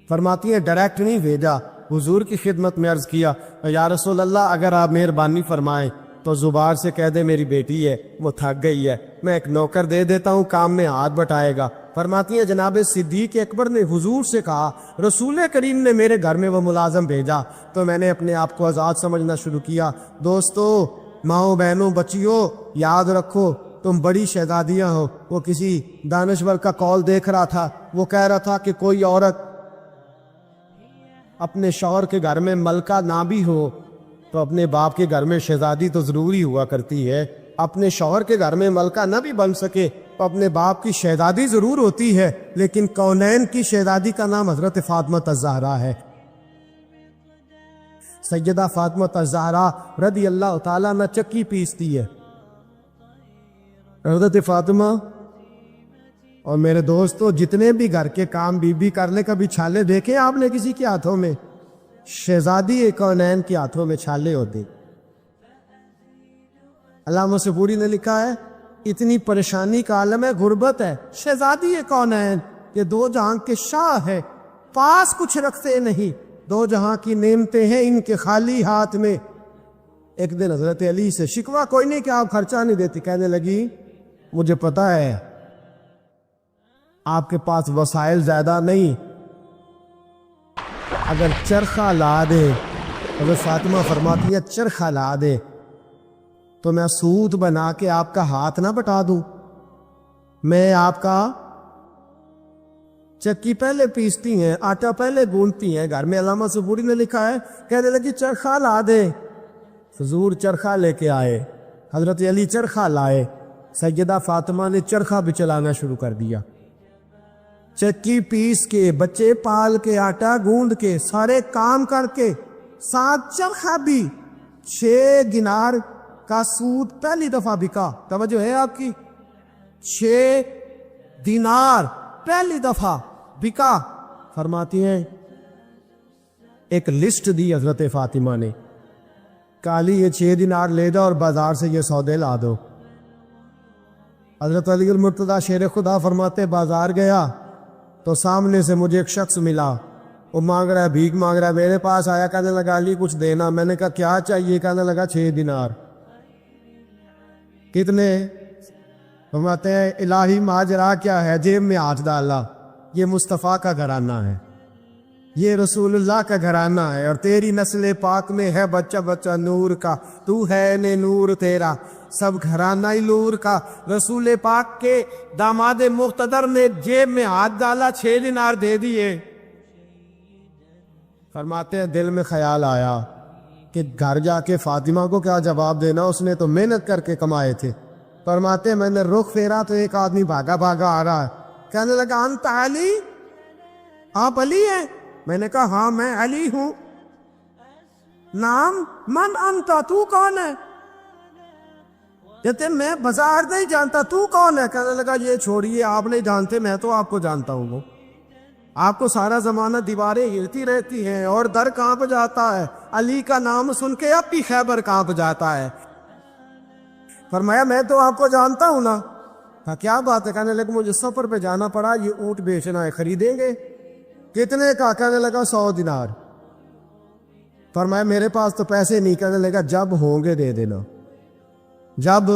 فرماتی ہے ڈائریکٹ نہیں بھیجا، حضور کی خدمت میں عرض کیا یا رسول اللہ اگر آپ مہربانی فرمائیں تو زبار سے کہہ دے میری بیٹی ہے وہ تھک گئی ہے، میں ایک نوکر دے دیتا ہوں کام میں ہاتھ بٹائے گا۔ فرماتی ہیں جناب صدیق اکبر نے حضور سے کہا رسول کریم نے میرے گھر میں وہ ملازم بھیجا تو میں نے اپنے آپ کو آزاد سمجھنا شروع کیا۔ دوستو، ماؤں بہنوں بچیوں، یاد رکھو تم بڑی شہزادیاں ہو۔ وہ کسی دانشور کا کال دیکھ رہا تھا، وہ کہہ رہا تھا کہ کوئی عورت اپنے شوہر کے گھر میں ملکہ نہ بھی ہو تو اپنے باپ کے گھر میں شہزادی تو ضروری ہوا کرتی ہے۔ اپنے شوہر کے گھر میں ملکہ نہ بھی بن سکے تو اپنے باپ کی شہزادی ضرور ہوتی ہے، لیکن کونین کی شہزادی کا نام حضرت فاطمہ الزہرا ہے۔ سیدہ فاطمہ الزہرا رضی اللہ تعالیٰ عنہ چکی پیستی ہے۔ حضرت فاطمہ اور میرے دوستو جتنے بھی گھر کے کام بی بی کرنے کا بھی چھالے دیکھے آپ نے کسی کے ہاتھوں میں؟ شہزادی کونین کے ہاتھوں میں چھالے ہوتے۔ علامہ صبوری نے لکھا ہے اتنی پریشانی کا عالم ہے، غربت ہے، شہزادی کونین یہ دو جہاں کے شاہ ہے، پاس کچھ رکھتے نہیں، دو جہاں کی نعمتیں ہیں ان کے خالی ہاتھ میں۔ ایک دن حضرت علی سے شکوہ کوئی نہیں کہ آپ خرچہ نہیں دیتی، کہنے لگی مجھے پتا ہے آپ کے پاس وسائل زیادہ نہیں، اگر چرخہ لا دے، حضرت فاطمہ فرماتی ہے چرخہ لا دے تو میں سوت بنا کے آپ کا ہاتھ نہ بٹا دوں، میں آپ کا چکی پہلے پیستی ہیں، آٹا پہلے گوندتی ہیں گھر میں۔ علامہ صبوری نے لکھا ہے کہنے لگی چرخہ لا دے، حضور چرخہ لے کے آئے، حضرت علی چرخہ لائے، سیدہ فاطمہ نے چرخہ بھی چلانا شروع کر دیا، چکی پیس کے، بچے پال کے، آٹا گوند کے، سارے کام کر کے، ساتھ چرخہ بھی۔ 6 دینار کا سود پہلی دفعہ بکا، توجہ ہے آپ کی، 6 دینار پہلی دفعہ بکا۔ فرماتی ہیں ایک لسٹ دی حضرت فاطمہ نے، کالی یہ 6 دینار لے جاؤ اور بازار سے یہ سودے لا دو۔ حضرت علی المرتضیٰ شیر خدا فرماتے بازار گیا تو سامنے سے مجھے ایک شخص ملا، وہ مانگ رہا ہے، بھیک مانگ رہا ہے، میرے پاس آیا، کہنے لگا علی کچھ دینا۔ میں نے کہا کیا چاہیے؟ کہنے لگا 6 دینار۔ کتنے؟ فرماتے ہیں الہی ماجرا کیا ہے؟ جیب میں ہاتھ ڈالا، یہ مصطفیٰ کا گھرانہ ہے، یہ رسول اللہ کا گھرانہ ہے، اور تیری نسل پاک میں ہے بچہ بچہ نور کا، تو ہے نے نور تیرا، سب گھرانہ ہی نور کا۔ رسول پاک کے داماد مقتدر نے جیب میں ہاتھ ڈالا، 6 دینار دے دیے۔ فرماتے ہیں دل میں خیال آیا کہ گھر جا کے فاطمہ کو کیا جواب دینا، اس نے تو محنت کر کے کمائے تھے۔ فرماتے ہیں میں نے رخ پھیرا تو ایک آدمی بھاگا بھاگا آ رہا ہے، کہنے لگا انت علی، آپ علی ہیں؟ میں نے کہا ہاں میں علی ہوں۔ نام من انت، تو کون ہے؟ کہتے میں بازار نہیں جانتا، تو کون ہے؟ کہنے لگا یہ چھوڑیے، آپ نہیں جانتے، میں تو آپ کو جانتا ہوں۔ وہ آپ کو سارا زمانہ دیواریں ہلتی رہتی ہیں اور در کانپ جاتا ہے، علی کا نام سن کے اب بھی خیبر کانپ جاتا ہے۔ فرمایا میں تو آپ کو جانتا ہوں نا۔ کہا کیا بات ہے؟ کہنے لگا مجھے سفر پہ جانا پڑا، یہ اونٹ بیچنا ہے، خریدیں گے؟ کتنے کا؟ کہنے لگا 100 دینار۔ فرمایا میرے پاس تو پیسے نہیں۔ کہنے لگا جب ہوں گے دے دینا۔ جب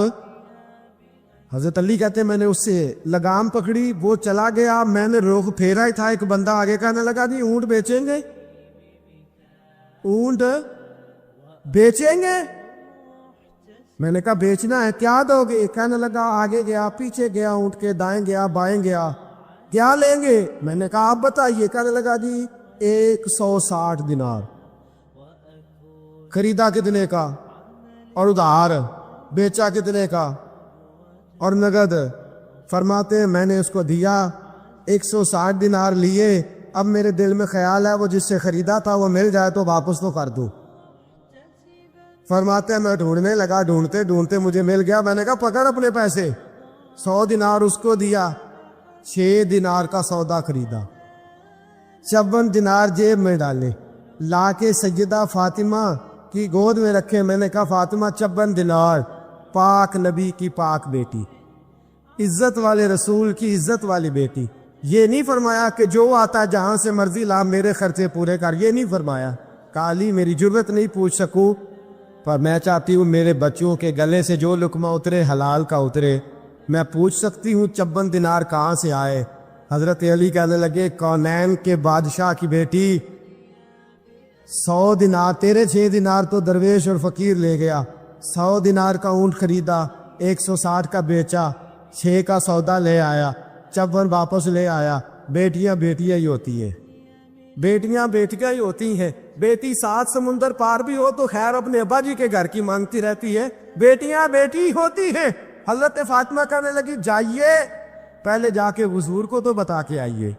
حضرت علی کہتے ہیں میں نے اس سے لگام پکڑی، وہ چلا گیا، میں نے رخ پھیرا ہی تھا، ایک بندہ آگے کہنے لگا جی اونٹ بیچیں گے؟ اونٹ بیچیں گے؟ میں نے کہا بیچنا ہے، کیا دو گے؟ کہنے لگا آگے گیا، پیچھے گیا، اونٹ کے دائیں گیا، بائیں گیا، کیا لیں گے؟ میں نے کہا آپ بتائیے۔ کہنے لگا جی 160 دینار۔ خریدا کتنے کا؟ اور ادھار بیچا کتنے کا؟ اور نگد؟ فرماتے ہیں میں نے اس کو دیا، 160 دینار لیے، اب میرے دل میں خیال ہے وہ جس سے خریدا تھا وہ مل جائے تو واپس تو کر دوں۔ فرماتے ہیں میں ڈھونڈنے لگا، ڈھونڈتے ڈھونڈتے مجھے مل گیا۔ میں نے کہا پکڑ اپنے پیسے۔ 100 دینار اس کو دیا، 6 دینار کا سودا خریدا، 54 دینار جیب میں ڈالے، لا کے سیدہ فاطمہ کی گود میں رکھے۔ میں نے کہا فاطمہ 54 دینار، پاک نبی کی پاک بیٹی، عزت والے رسول کی عزت والی بیٹی۔ یہ نہیں فرمایا کہ جو آتا جہاں سے مرضی لا میرے خرچے پورے کر، یہ نہیں فرمایا۔ کالی میری جرت نہیں پوچھ سکوں، پر میں چاہتی ہوں میرے بچوں کے گلے سے جو لقمہ اترے حلال کا اترے۔ میں پوچھ سکتی ہوں 54 دینار کہاں سے آئے؟ حضرت علی کہنے لگے کونین کے بادشاہ کی بیٹی، 100 دینار تیرے 6 دینار تو درویش اور فقیر لے گیا، 100 دینار کا اونٹ خریدا، 160 کا بیچا، 6 کا سودا لے آیا، 54 واپس لے آیا۔ بیٹیاں بیٹیاں ہی ہوتی ہیں، بیٹیاں بیٹیاں ہی ہوتی ہیں۔ بیٹی 7 سمندر پار بھی ہو تو خیر اپنے ابا جی کے گھر کی مانگتی رہتی ہے، بیٹیاں بیٹی ہوتی ہیں۔ حضرت فاطمہ کہنے لگی جائیے پہلے جا کے حضور کو تو بتا کے آئیے،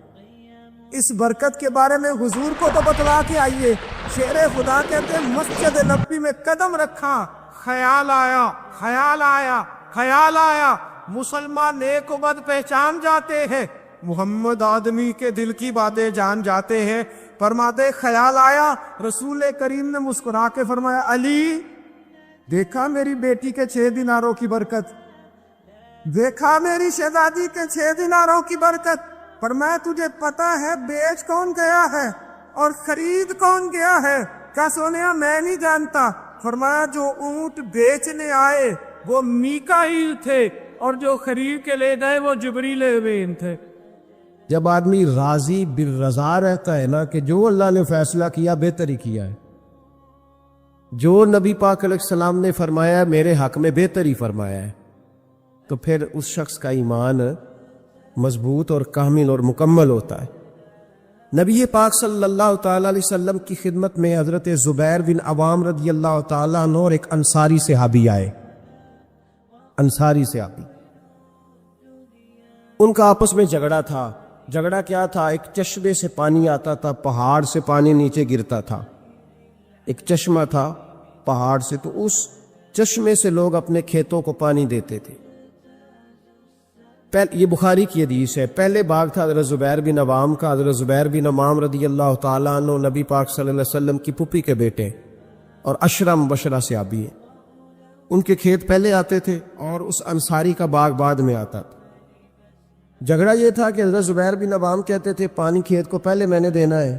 اس برکت کے بارے میں حضور کو تو بتلا کے آئیے۔ شیر خدا کہتے ہیں مسجد نبوی میں قدم رکھا، خیال آیا خیال آیا خیال آیا، مسلمان نیک و بد پہچان جاتے ہیں، محمد آدمی کے دل کی باتیں جان جاتے ہیں۔ فرماتے خیال آیا، رسول کریم نے مسکرا کے فرمایا علی دیکھا میری بیٹی کے 6 دیناروں کی برکت، دیکھا میری شہزادی کے 6 دیناروں کی برکت۔ فرمایا تجھے پتا ہے بیچ کون گیا ہے اور خرید کون گیا ہے؟ کیا سونیا میں نہیں جانتا۔ فرمایا جو اونٹ بیچنے آئے وہ میکائیل تھے اور جو خرید کے لے گئے وہ جبریل امین تھے۔ جب آدمی راضی بالرضا رہتا ہے نا کہ جو اللہ نے فیصلہ کیا بہتر ہی کیا ہے، جو نبی پاک علیہ السلام نے فرمایا میرے حق میں بہتر ہی فرمایا ہے، تو پھر اس شخص کا ایمان مضبوط اور کامل اور مکمل ہوتا ہے۔ نبی پاک صلی اللہ تعالیٰ علیہ وسلم کی خدمت میں حضرت زبیر بن عوام رضی اللہ تعالیٰ عنہ اور ایک انصاری صحابی آئے۔ انصاری صحابی، ان کا آپس میں جھگڑا تھا۔ جھگڑا کیا تھا؟ ایک چشمے سے پانی آتا تھا، پہاڑ سے پانی نیچے گرتا تھا، ایک چشمہ تھا پہاڑ سے، تو اس چشمے سے لوگ اپنے کھیتوں کو پانی دیتے تھے۔ یہ بخاری کی حدیث ہے۔ پہلے باغ تھا حضرت زبیر بن عوام کا۔ حضرت زبیر بن عوام رضی اللہ تعالیٰ عنہ نبی پاک صلی اللہ علیہ وسلم کی پھوپھی کے بیٹے اور عشرہ مبشرہ صحابی ہیں۔ ان کے کھیت پہلے آتے تھے اور اس انصاری کا باغ بعد میں آتا تھا۔ جھگڑا یہ تھا کہ حضرت زبیر بن عوام کہتے تھے پانی کھیت کو پہلے میں نے دینا ہے،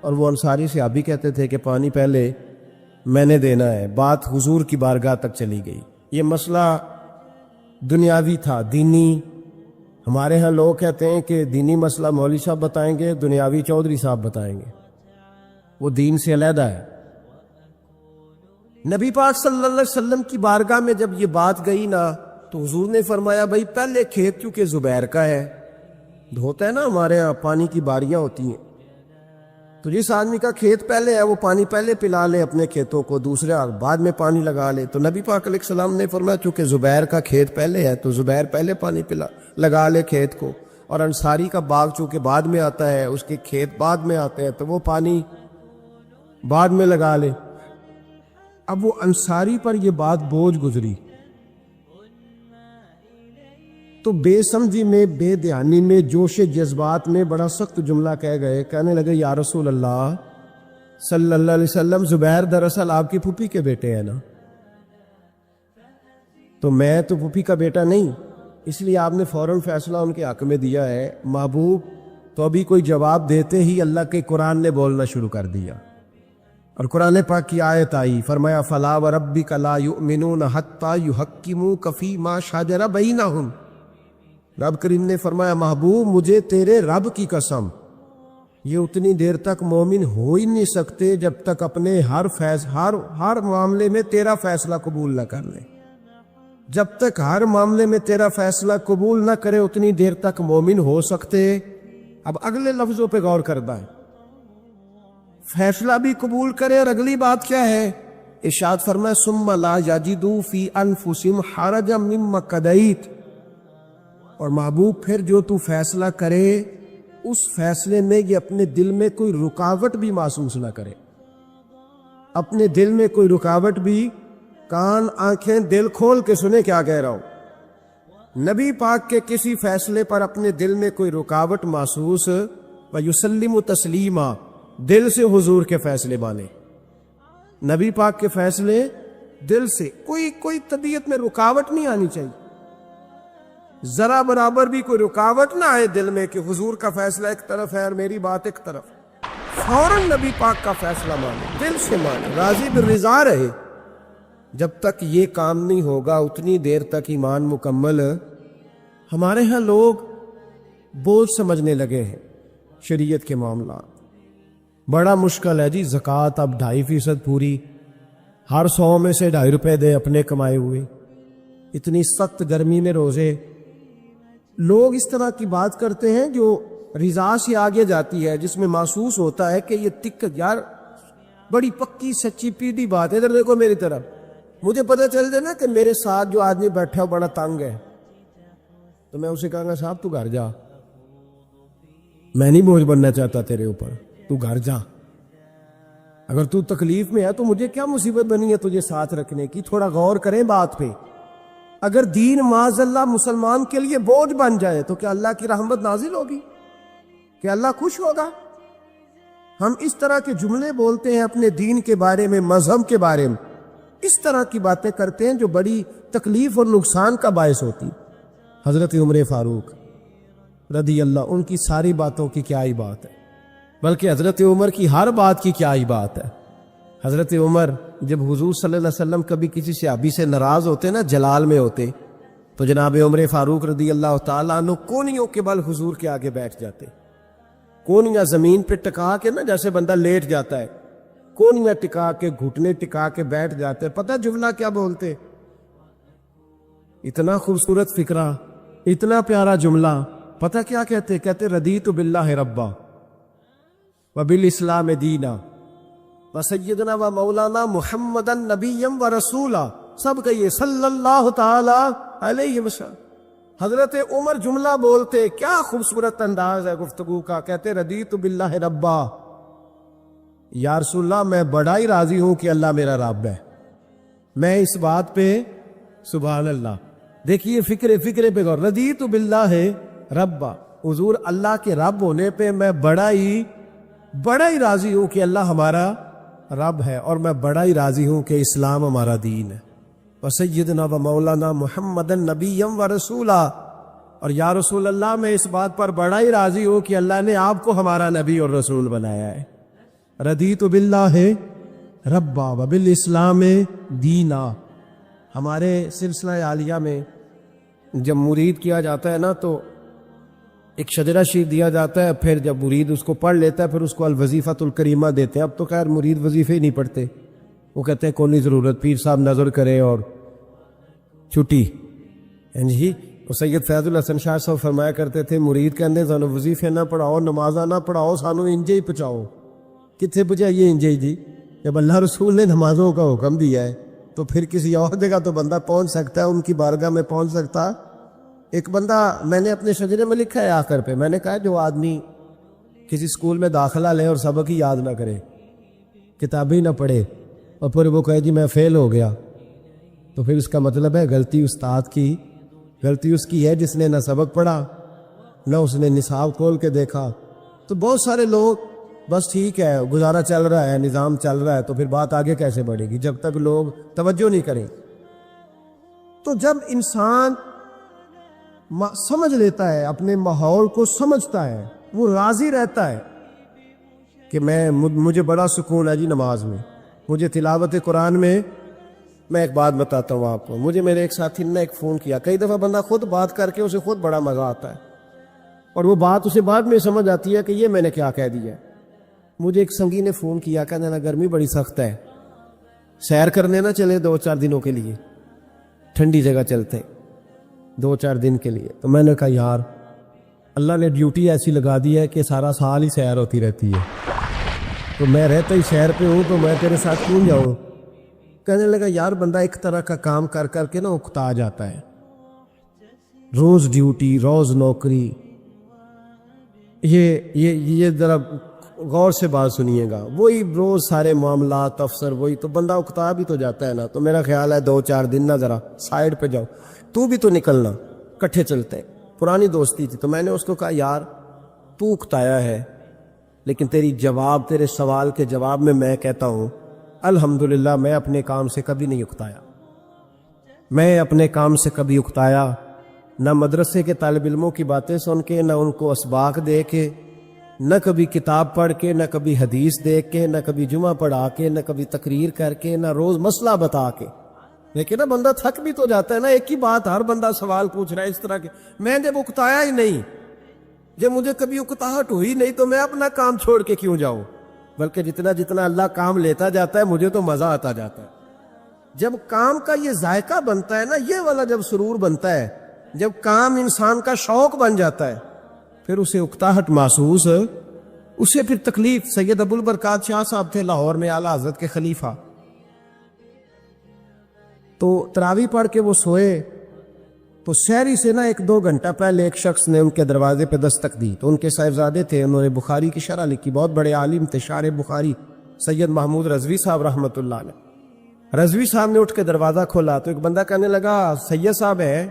اور وہ انصاری صحابی کہتے تھے کہ پانی پہلے میں نے دینا ہے۔ بات حضور کی بارگاہ تک چلی گئی۔ یہ مسئلہ دنیاوی تھا، دینی۔ ہمارے ہاں لوگ کہتے ہیں کہ دینی مسئلہ مولوی صاحب بتائیں گے، دنیاوی چودھری صاحب بتائیں گے، وہ دین سے علیحدہ ہے۔ نبی پاک صلی اللہ علیہ وسلم کی بارگاہ میں جب یہ بات گئی نا تو حضور نے فرمایا بھائی پہلے کھیت چونکہ زبیر کا ہے، ہوتا ہے نا ہمارے ہاں پانی کی باریاں ہوتی ہیں، تو جس آدمی کا کھیت پہلے ہے وہ پانی پہلے پلا لے اپنے کھیتوں کو، دوسرے بعد میں پانی لگا لے۔ تو نبی پاک علیہ السلام نے فرمایا چونکہ زبیر کا کھیت پہلے ہے تو زبیر پہلے پانی لگا لے کھیت کو، اور انصاری کا باغ چونکہ بعد میں آتا ہے، اس کے کھیت بعد میں آتے ہیں تو وہ پانی بعد میں لگا لے۔ اب وہ انصاری پر یہ بات بوجھ گزری تو بے سمجھی میں، بے دھیانی میں، جوش جذبات میں بڑا سخت جملہ کہہ گئے۔ کہنے لگے یا رسول اللہ صلی اللہ علیہ وسلم، زبیر دراصل آپ کی پھوپھی کے بیٹے ہیں نا، تو میں تو پھوپھی کا بیٹا نہیں، اس لیے آپ نے فوراً فیصلہ ان کے حق میں دیا ہے۔ محبوب تو ابھی کوئی جواب دیتے ہی اللہ کے قرآن نے بولنا شروع کر دیا، اور قرآن پاک کی آیت آئی، فرمایا فلا وربک لا یؤمنون حتی یحکموک فیما شجر بینہم۔ رب کریم نے فرمایا محبوب مجھے تیرے رب کی قسم، یہ اتنی دیر تک مومن ہو ہی نہیں سکتے جب تک اپنے ہر معاملے میں تیرا فیصلہ قبول نہ کر لیں۔ جب تک ہر معاملے میں تیرا فیصلہ قبول نہ کرے اتنی دیر تک مومن ہو سکتے۔ اب اگلے لفظوں پہ غور کرنا ہے، فیصلہ بھی قبول کرے، اور اگلی بات کیا ہے؟ ارشاد فرمایا ثم لا یجدوا فی انفسہم حرجا مما قضیت، اور محبوب پھر جو تو فیصلہ کرے اس فیصلے میں یہ اپنے دل میں کوئی رکاوٹ بھی محسوس نہ کرے، اپنے دل میں کوئی رکاوٹ بھی، کان آنکھیں دل کھول کے سنے کیا کہہ رہا ہوں، نبی پاک کے کسی فیصلے پر اپنے دل میں کوئی رکاوٹ محسوس وَيُسَلِّمُ تسلیما، دل سے حضور کے فیصلے مانے، نبی پاک کے فیصلے دل سے، کوئی طبیعت میں رکاوٹ نہیں آنی چاہیے، ذرا برابر بھی کوئی رکاوٹ نہ آئے دل میں کہ حضور کا فیصلہ ایک طرف ہے اور میری بات ایک طرف، فوراً نبی پاک کا فیصلہ مانے، دل سے مانے، راضی بالرضا رہے۔ جب تک یہ کام نہیں ہوگا اتنی دیر تک ایمان مکمل۔ ہمارے ہاں لوگ بوجھ سمجھنے لگے ہیں شریعت کے معاملات، بڑا مشکل ہے جی، زکوٰۃ اب 2.5% پوری، ہر 100 میں سے 2.5 روپے دے اپنے کمائے ہوئے، اتنی سخت گرمی میں روزے۔ لوگ اس طرح کی بات کرتے ہیں جو رضا سے آگے جاتی ہے، جس میں محسوس ہوتا ہے کہ یہ یار بڑی پکی سچی پیڑھی بات ہے، ادھر دیکھو میری طرف، مجھے پتہ چل جائے نا کہ میرے ساتھ جو آدمی بیٹھا بڑا تنگ ہے، تو میں اسے کہوں گا صاحب تو گھر جا، میں نہیں بوجھ بننا چاہتا تیرے اوپر، تو گھر جا، اگر تو تکلیف میں ہے تو مجھے کیا مصیبت بنی ہے تجھے ساتھ رکھنے کی، تھوڑا غور کریں بات پہ۔ اگر دین معاذ اللہ مسلمان کے لیے بوجھ بن جائے تو کیا اللہ کی رحمت نازل ہوگی؟ کیا اللہ خوش ہوگا؟ ہم اس طرح کے جملے بولتے ہیں اپنے دین کے بارے میں، مذہب کے بارے میں، اس طرح کی باتیں کرتے ہیں جو بڑی تکلیف اور نقصان کا باعث ہوتی۔ حضرت عمر فاروق رضی اللہ، ان کی ساری باتوں کی کیا ہی بات ہے، بلکہ حضرت عمر کی ہر بات کی کیا ہی بات ہے۔ حضرت عمر جب حضور صلی اللہ علیہ وسلم کبھی کسی صحابی سے ناراض ہوتے نا، جلال میں ہوتے، تو جناب عمر فاروق رضی اللہ تعالیٰ عنہ کونیوں کے بل حضور کے آگے بیٹھ جاتے، کونیاں زمین پہ ٹکا کے نا، جیسے بندہ لیٹ جاتا ہے، کونیاں ٹکا کے، گھٹنے ٹکا کے بیٹھ جاتے۔ پتہ جملہ کیا بولتے؟ اتنا خوبصورت فکرہ، اتنا پیارا جملہ، پتہ کیا کہتے؟ کہتے رضیت باللہ ربا وبالاسلام دینا وسیدنا و مولانا محمدا نبیا و رسولا، سب کہیے صلی اللہ تعالی علیہ وسلم۔ حضرت عمر جملہ بولتے، کیا خوبصورت انداز ہے گفتگو کا، کہتے رضیت باللہ ربا، یا رسول اللہ میں بڑا ہی راضی ہوں کہ اللہ میرا رب ہے، میں اس بات پہ سبحان اللہ۔ دیکھیے فکرے پہ غور، رضیت باللہ ربا، حضور اللہ کے رب ہونے پہ میں بڑا ہی راضی ہوں کہ اللہ ہمارا رب ہے، اور میں بڑا ہی راضی ہوں کہ اسلام ہمارا دین ہے، وسیدنا و مولانا محمد نبی و رسولا، اور یا رسول اللہ میں اس بات پر بڑا ہی راضی ہوں کہ اللہ نے آپ کو ہمارا نبی اور رسول بنایا ہے۔ رضیت باللہ ربا و بالاسلام دینا۔ ہمارے سلسلہ عالیہ میں جب مرید کیا جاتا ہے نا تو ایک شجرہ شریف دیا جاتا ہے، پھر جب مرید اس کو پڑھ لیتا ہے پھر اس کو الوظیفۃ الکریمہ دیتے ہیں۔ اب تو خیر مرید وظیفے ہی نہیں پڑھتے، وہ کہتے ہیں کون ضرورت، پیر صاحب نظر کرے اور چھٹی۔ جی وہ سید فیض الحسن شاہ صاحب فرمایا کرتے تھے، مرید کہندے سانو وظیفے نہ پڑھاؤ، نمازاں نہ پڑھاؤ، سانو انجے ہی پہنچاؤ۔ کتنے پہنچائیے انجے جی؟ جب اللہ رسول نے نمازوں کا حکم دیا ہے تو پھر کسی اور جگہ تو بندہ پہنچ سکتا ہے، ان کی بارگاہ میں پہنچ سکتا۔ ایک بندہ میں نے اپنے شجرے میں لکھا ہے آخر پہ، میں نے کہا جو آدمی کسی اسکول میں داخلہ لے اور سبق ہی یاد نہ کرے، کتابیں نہ پڑھے، اور پھر وہ کہے جی میں فیل ہو گیا، تو پھر اس کا مطلب ہے غلطی استاد کی، غلطی اس کی ہے جس نے نہ سبق پڑھا نہ اس نے نصاب کھول کے دیکھا۔ تو بہت سارے لوگ بس ٹھیک ہے گزارا چل رہا ہے، نظام چل رہا ہے، تو پھر بات آگے کیسے بڑھے گی جب تک لوگ توجہ نہیں کریں۔ تو جب انسان سمجھ لیتا ہے، اپنے ماحول کو سمجھتا ہے، وہ راضی رہتا ہے کہ مجھے بڑا سکون ہے جی نماز میں، مجھے تلاوت قرآن میں۔ میں ایک بات بتاتا ہوں آپ کو، مجھے میرے ایک ساتھی نے ایک فون کیا، کئی دفعہ بندہ خود بات کر کے اسے خود بڑا مزہ آتا ہے، اور وہ بات اسے بعد میں سمجھ آتی ہے کہ یہ میں نے کیا کہہ دیا۔ مجھے ایک سنگی نے فون کیا، کہنے لگا گرمی بڑی سخت ہے، سیر کرنے نہ چلے 2-4 دنوں کے لیے، ٹھنڈی جگہ چلتے 2-4 دن کے لیے۔ تو میں نے کہا یار اللہ نے ڈیوٹی ایسی لگا دی ہے کہ سارا سال ہی سیر ہوتی رہتی ہے، تو میں رہتا ہی شہر پہ ہوں، تو میں تیرے ساتھ کیوں جاؤں؟ کہنے لگا یار بندہ ایک طرح کا کام کر کر کے نا اکتا جاتا ہے، روز ڈیوٹی، روز نوکری، یہ ذرا غور سے بات سنیے گا. وہی روز سارے معاملات افسر وہی تو بندہ اکتا بھی تو جاتا ہے نا. تو میرا خیال ہے 2-4 دن نہ ذرا سائڈ پہ جاؤ, تو بھی تو نکلنا, کٹھے چلتے ہیں. پرانی دوستی تھی. تو میں نے اس کو کہا یار تو اکتایا ہے, لیکن تیرے سوال کے جواب میں کہتا ہوں الحمدللہ میں اپنے کام سے کبھی نہیں اکتایا. میں اپنے کام سے کبھی اکتایا نہ مدرسے کے طالب علموں کی باتیں سن کے, نہ ان کو اسباق دے کے, نہ کبھی کتاب پڑھ کے, نہ کبھی حدیث دیکھ کے, نہ کبھی جمعہ پڑھا کے, نہ کبھی تقریر کر کے, نہ روز مسئلہ بتا کے. لیکن نا بندہ تھک بھی تو جاتا ہے نا, ایک ہی بات ہر بندہ سوال پوچھ رہا ہے اس طرح کے. میں جب اکتایا ہی نہیں, جب مجھے کبھی اکتاہٹ ہوئی نہیں, تو میں اپنا کام چھوڑ کے کیوں جاؤں. بلکہ جتنا اللہ کام لیتا جاتا ہے مجھے تو مزہ آتا جاتا ہے. جب کام کا یہ ذائقہ بنتا ہے نا, یہ والا جب سرور بنتا ہے, جب کام انسان کا شوق بن جاتا ہے, پھر اسے اکتاہٹ محسوس, اسے پھر تکلیف. سید ابو البرکات شاہ صاحب تھے لاہور میں, اعلیٰ حضرت کے خلیفہ. تو تراویح پڑھ کے وہ سوئے, تو سحری سے نا 1-2 گھنٹہ پہلے ایک شخص نے ان کے دروازے پہ دستک دی. تو ان کے صاحبزادے تھے, انہوں نے بخاری کی شرح لکھی, بہت بڑے عالم تھے, شارح بخاری سید محمود رضوی صاحب رحمۃ اللہ علیہ. رضوی صاحب نے اٹھ کے دروازہ کھولا تو ایک بندہ کہنے لگا سید صاحب ہے.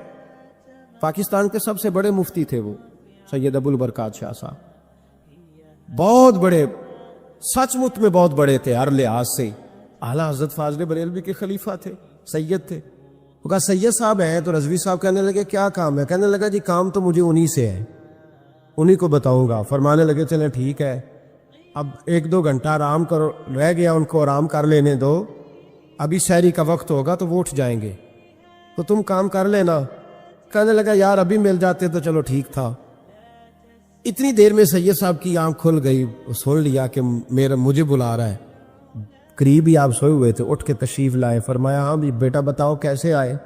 پاکستان کے سب سے بڑے مفتی تھے وہ, سید ابو البرکات شاہ صاحب, بہت بڑے, سچ مچ میں بہت بڑے تھے ہر لحاظ سے. اعلیٰ حضرت فاضل بریلوی کے خلیفہ تھے, سید تھے. وہ کہا سید صاحب ہیں. تو رضوی صاحب کہنے لگے کیا کام ہے؟ کہنے لگا جی کام تو مجھے انہی سے ہے, انہی کو بتاؤں گا. فرمانے لگے چلیں ٹھیک ہے, اب 1-2 گھنٹہ آرام کرو, رہ گیا, ان کو آرام کر لینے دو, ابھی سحری کا وقت ہوگا تو وہ اٹھ جائیں گے, تو تم کام کر لینا. کہنے لگا یار ابھی مل جاتے تو چلو ٹھیک تھا. اتنی دیر میں سید صاحب کی آنکھ کھل گئی, سن لیا کہ مجھے بلا رہا ہے. قریب ہی آپ سوئے ہوئے تھے, اٹھ کے تشریف لائے. فرمایا ہاں بھی بیٹا بتاؤ کیسے آئے؟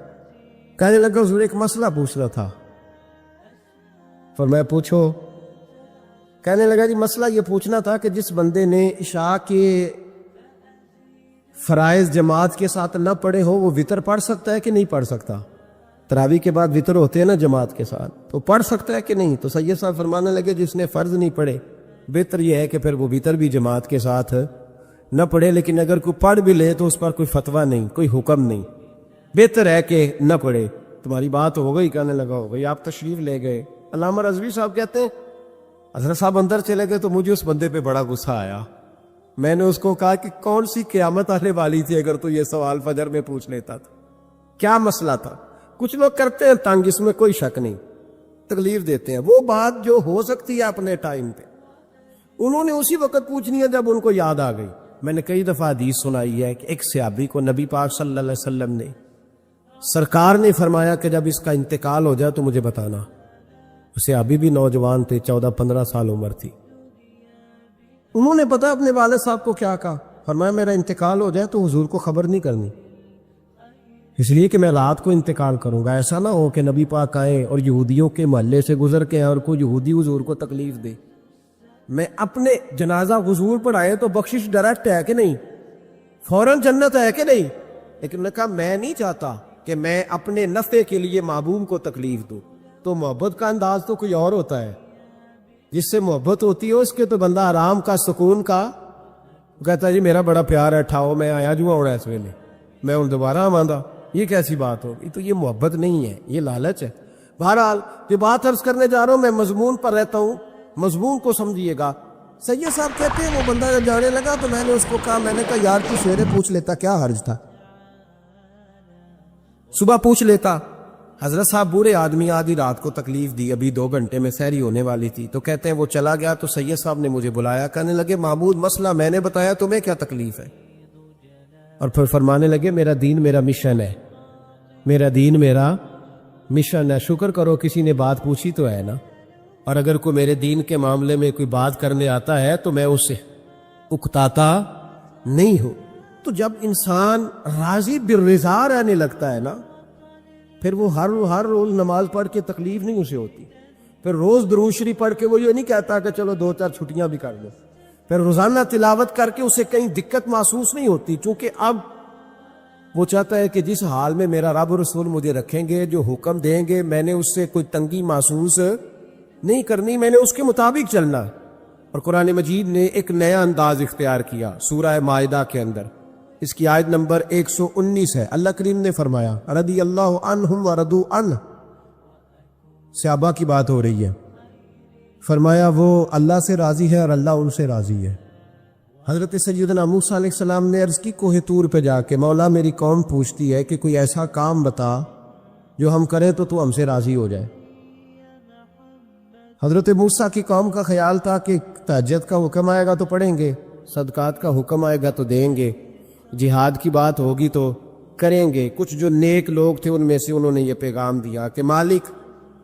کہنے لگا حضور ایک مسئلہ پوچھنا تھا. فرمایا پوچھو. کہنے لگا جی مسئلہ یہ پوچھنا تھا کہ جس بندے نے عشاء کے فرائض جماعت کے ساتھ نہ پڑھے ہو, وہ وتر پڑھ سکتا ہے کہ نہیں پڑھ سکتا؟ تراویح کے بعد وتر ہوتے ہیں نا جماعت کے ساتھ, تو پڑھ سکتا ہے کہ نہیں؟ تو سید صاحب فرمانے لگے جس نے فرض نہیں پڑھے, بہتر یہ ہے کہ پھر وہ وتر بھی جماعت کے ساتھ نہ پڑھے. لیکن اگر کوئی پڑھ بھی لے تو اس پر کوئی فتویٰ نہیں, کوئی حکم نہیں, بہتر ہے کہ نہ پڑھے. تمہاری بات ہو گئی؟ کہنے لگا ہو گئی. آپ تشریف لے گئے. علامہ رضوی صاحب کہتے ہیں حضرت صاحب اندر چلے گئے تو مجھے اس بندے پہ بڑا غصہ آیا. میں نے اس کو کہا کہ کون سی قیامت آنے والی تھی اگر تو یہ سوال فجر میں پوچھ لیتا تھا؟ کیا مسئلہ تھا؟ کچھ لوگ کرتے ہیں تنگ, اس میں کوئی شک نہیں, تکلیف دیتے ہیں. وہ بات جو ہو سکتی ہے اپنے ٹائم پہ, انہوں نے اسی وقت پوچھنی ہے جب ان کو یاد آ گئی. میں نے کئی دفعہ حدیث سنائی ہے کہ ایک صحابی کو نبی پاک صلی اللہ علیہ وسلم نے, سرکار نے فرمایا کہ جب اس کا انتقال ہو جائے تو مجھے بتانا. صحابی بھی نوجوان تھے, 14-15 سال عمر تھی. انہوں نے پتا اپنے والد صاحب کو کیا کہا؟ فرمایا میرا انتقال ہو جائے تو حضور کو خبر نہیں کرنی, اس لیے کہ میں رات کو انتقال کروں گا. ایسا نہ ہو کہ نبی پاک آئیں اور یہودیوں کے محلے سے گزر کے اور کوئی یہودی حضور کو تکلیف دے. میں اپنے جنازہ حضور پر آئے تو بخشش ڈائریکٹ ہے کہ نہیں, فوراً جنت ہے کہ نہیں. لیکن انہوں نے کہا میں نہیں چاہتا کہ میں اپنے نفع کے لیے محبوب کو تکلیف دوں. تو محبت کا انداز تو کوئی اور ہوتا ہے, جس سے محبت ہوتی ہے اس کے تو بندہ آرام کا, سکون کا, کہتا ہے جی میرا بڑا پیار ہے, ٹھاؤ میں آیا جو ہونا اس ویلے, میں ان دوبارہ آماندہ. یہ کیسی بات ہوگی؟ تو یہ محبت نہیں ہے, یہ لالچ ہے. بہرحال جو بات عرض کرنے جا رہا ہوں, میں مضمون پر رہتا ہوں, مضمون کو سمجھیے گا. سید صاحب کہتے ہیں وہ بندہ جب جانے لگا تو میں نے اس کو کہا, میں نے کہا یار تو سویرے پوچھ لیتا, کیا حرج تھا, صبح پوچھ لیتا. حضرت صاحب بوڑھے آدمی, آدھی رات کو تکلیف دی, ابھی 2 گھنٹے میں سحری ہونے والی تھی. تو کہتے ہیں وہ چلا گیا تو سید صاحب نے مجھے بلایا, کہنے لگے محمود مسئلہ میں نے بتایا, تمہیں کیا تکلیف ہے؟ اور پھر فرمانے لگے میرا دین میرا مشن ہے, میرا دین میرا مشن ہے. شکر کرو کسی نے بات پوچھی تو ہے نا, اور اگر کوئی میرے دین کے معاملے میں کوئی بات کرنے آتا ہے تو میں اس سے اکتاتا نہیں ہوں. تو جب انسان راضی بالرضا رہنے لگتا ہے نا, پھر وہ ہر روز نماز پڑھ کے تکلیف نہیں اسے ہوتی. پھر روز درود شریف پڑھ کے وہ یہ نہیں کہتا کہ چلو 2-4 چھٹیاں بھی کر لو. پھر روزانہ تلاوت کر کے اسے کہیں دقت محسوس نہیں ہوتی, چونکہ اب وہ چاہتا ہے کہ جس حال میں میرا رب رسول مجھے رکھیں گے, جو حکم دیں گے, میں نے اس سے کوئی تنگی محسوس نہیں کرنی، میں نے اس کے مطابق چلنا۔ اور قرآن مجید نے ایک نیا انداز اختیار کیا سورہ مائدہ کے اندر، اس کی آیت نمبر 119 ہے۔ اللہ کریم نے فرمایا رضی اللہ عنہم ورضوا عنہ، صحابہ کی بات ہو رہی ہے، فرمایا وہ اللہ سے راضی ہے اور اللہ ان سے راضی ہے۔ حضرت سیدنا موسیٰ علیہ السلام نے عرض کی کوہ طور پہ جا کے، مولا میری قوم پوچھتی ہے کہ کوئی ایسا کام بتا جو ہم کریں تو ہم سے راضی ہو جائے۔ حضرت موسیٰ کی قوم کا خیال تھا کہ تہجد کا حکم آئے گا تو پڑھیں گے، صدقات کا حکم آئے گا تو دیں گے، جہاد کی بات ہوگی تو کریں گے۔ کچھ جو نیک لوگ تھے ان میں سے انہوں نے یہ پیغام دیا کہ مالک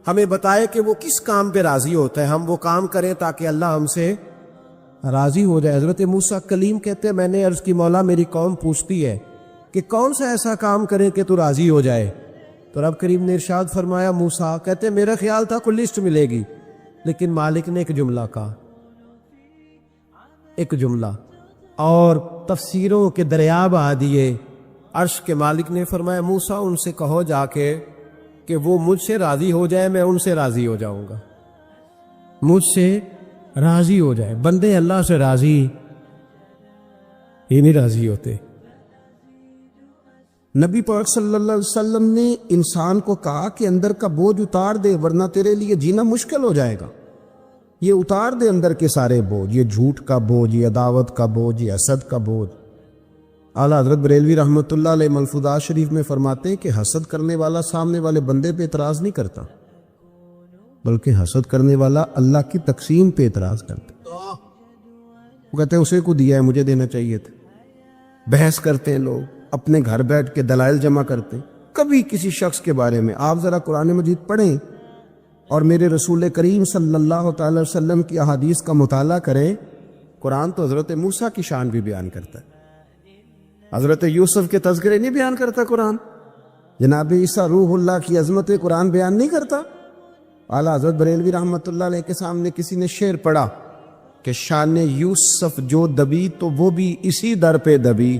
ہمیں بتائے کہ وہ کس کام پہ راضی ہوتا ہے، ہم وہ کام کریں تاکہ اللہ ہم سے راضی ہو جائے۔ حضرت موسیٰ کلیم کہتے ہیں میں نے عرض کی مولا میری قوم پوچھتی ہے کہ کون سا ایسا کام کرے کہ تو راضی ہو جائے، تو رب کریم نے ارشاد فرمایا موسیٰ کہتے ہیں میرا خیال تھا کوئی لسٹ ملے گی، لیکن مالک نے ایک جملہ کہا، ایک جملہ، اور تفسیروں کے دریا بہا دیے۔ عرش کے مالک نے فرمایا موسیٰ ان سے کہو جا کے کہ وہ مجھ سے راضی ہو جائے، میں ان سے راضی ہو جاؤں گا، مجھ سے راضی ہو جائے۔ بندے اللہ سے راضی ہی نہیں راضی ہوتے۔ نبی پاک صلی اللہ علیہ وسلم نے انسان کو کہا کہ اندر کا بوجھ اتار دے ورنہ تیرے لیے جینا مشکل ہو جائے گا۔ یہ اتار دے اندر کے سارے بوجھ، یہ جھوٹ کا بوجھ، یہ عداوت کا بوجھ، یہ حسد کا بوجھ۔ اعلیٰ حضرت بریلوی رحمۃ اللہ علیہ ملفوظات شریف میں فرماتے ہیں کہ حسد کرنے والا سامنے والے بندے پہ اعتراض نہیں کرتا، بلکہ حسد کرنے والا اللہ کی تقسیم پہ اعتراض کرتا۔ وہ کہتے ہیں اسے کو دیا ہے مجھے دینا چاہیے تھا۔ بحث کرتے ہیں لوگ، اپنے گھر بیٹھ کے دلائل جمع کرتے ہیں۔ کبھی کسی شخص کے بارے میں آپ ذرا قرآن مجید پڑھیں اور میرے رسول کریم صلی اللہ تعالی وسلم کی احادیث کا مطالعہ کریں۔ قرآن تو حضرت موسیٰ کی شان بھی بیان کرتا ہے، حضرت یوسف کے تذکرے نہیں بیان کرتا قرآن، جناب عیسیٰ روح اللہ کی عظمت قرآن بیان نہیں کرتا۔ اعلیٰ حضرت بریلوی رحمۃ اللہ علیہ کے سامنے کسی نے شعر پڑھا کہ شان یوسف جو دبی تو وہ بھی اسی در پہ دبی،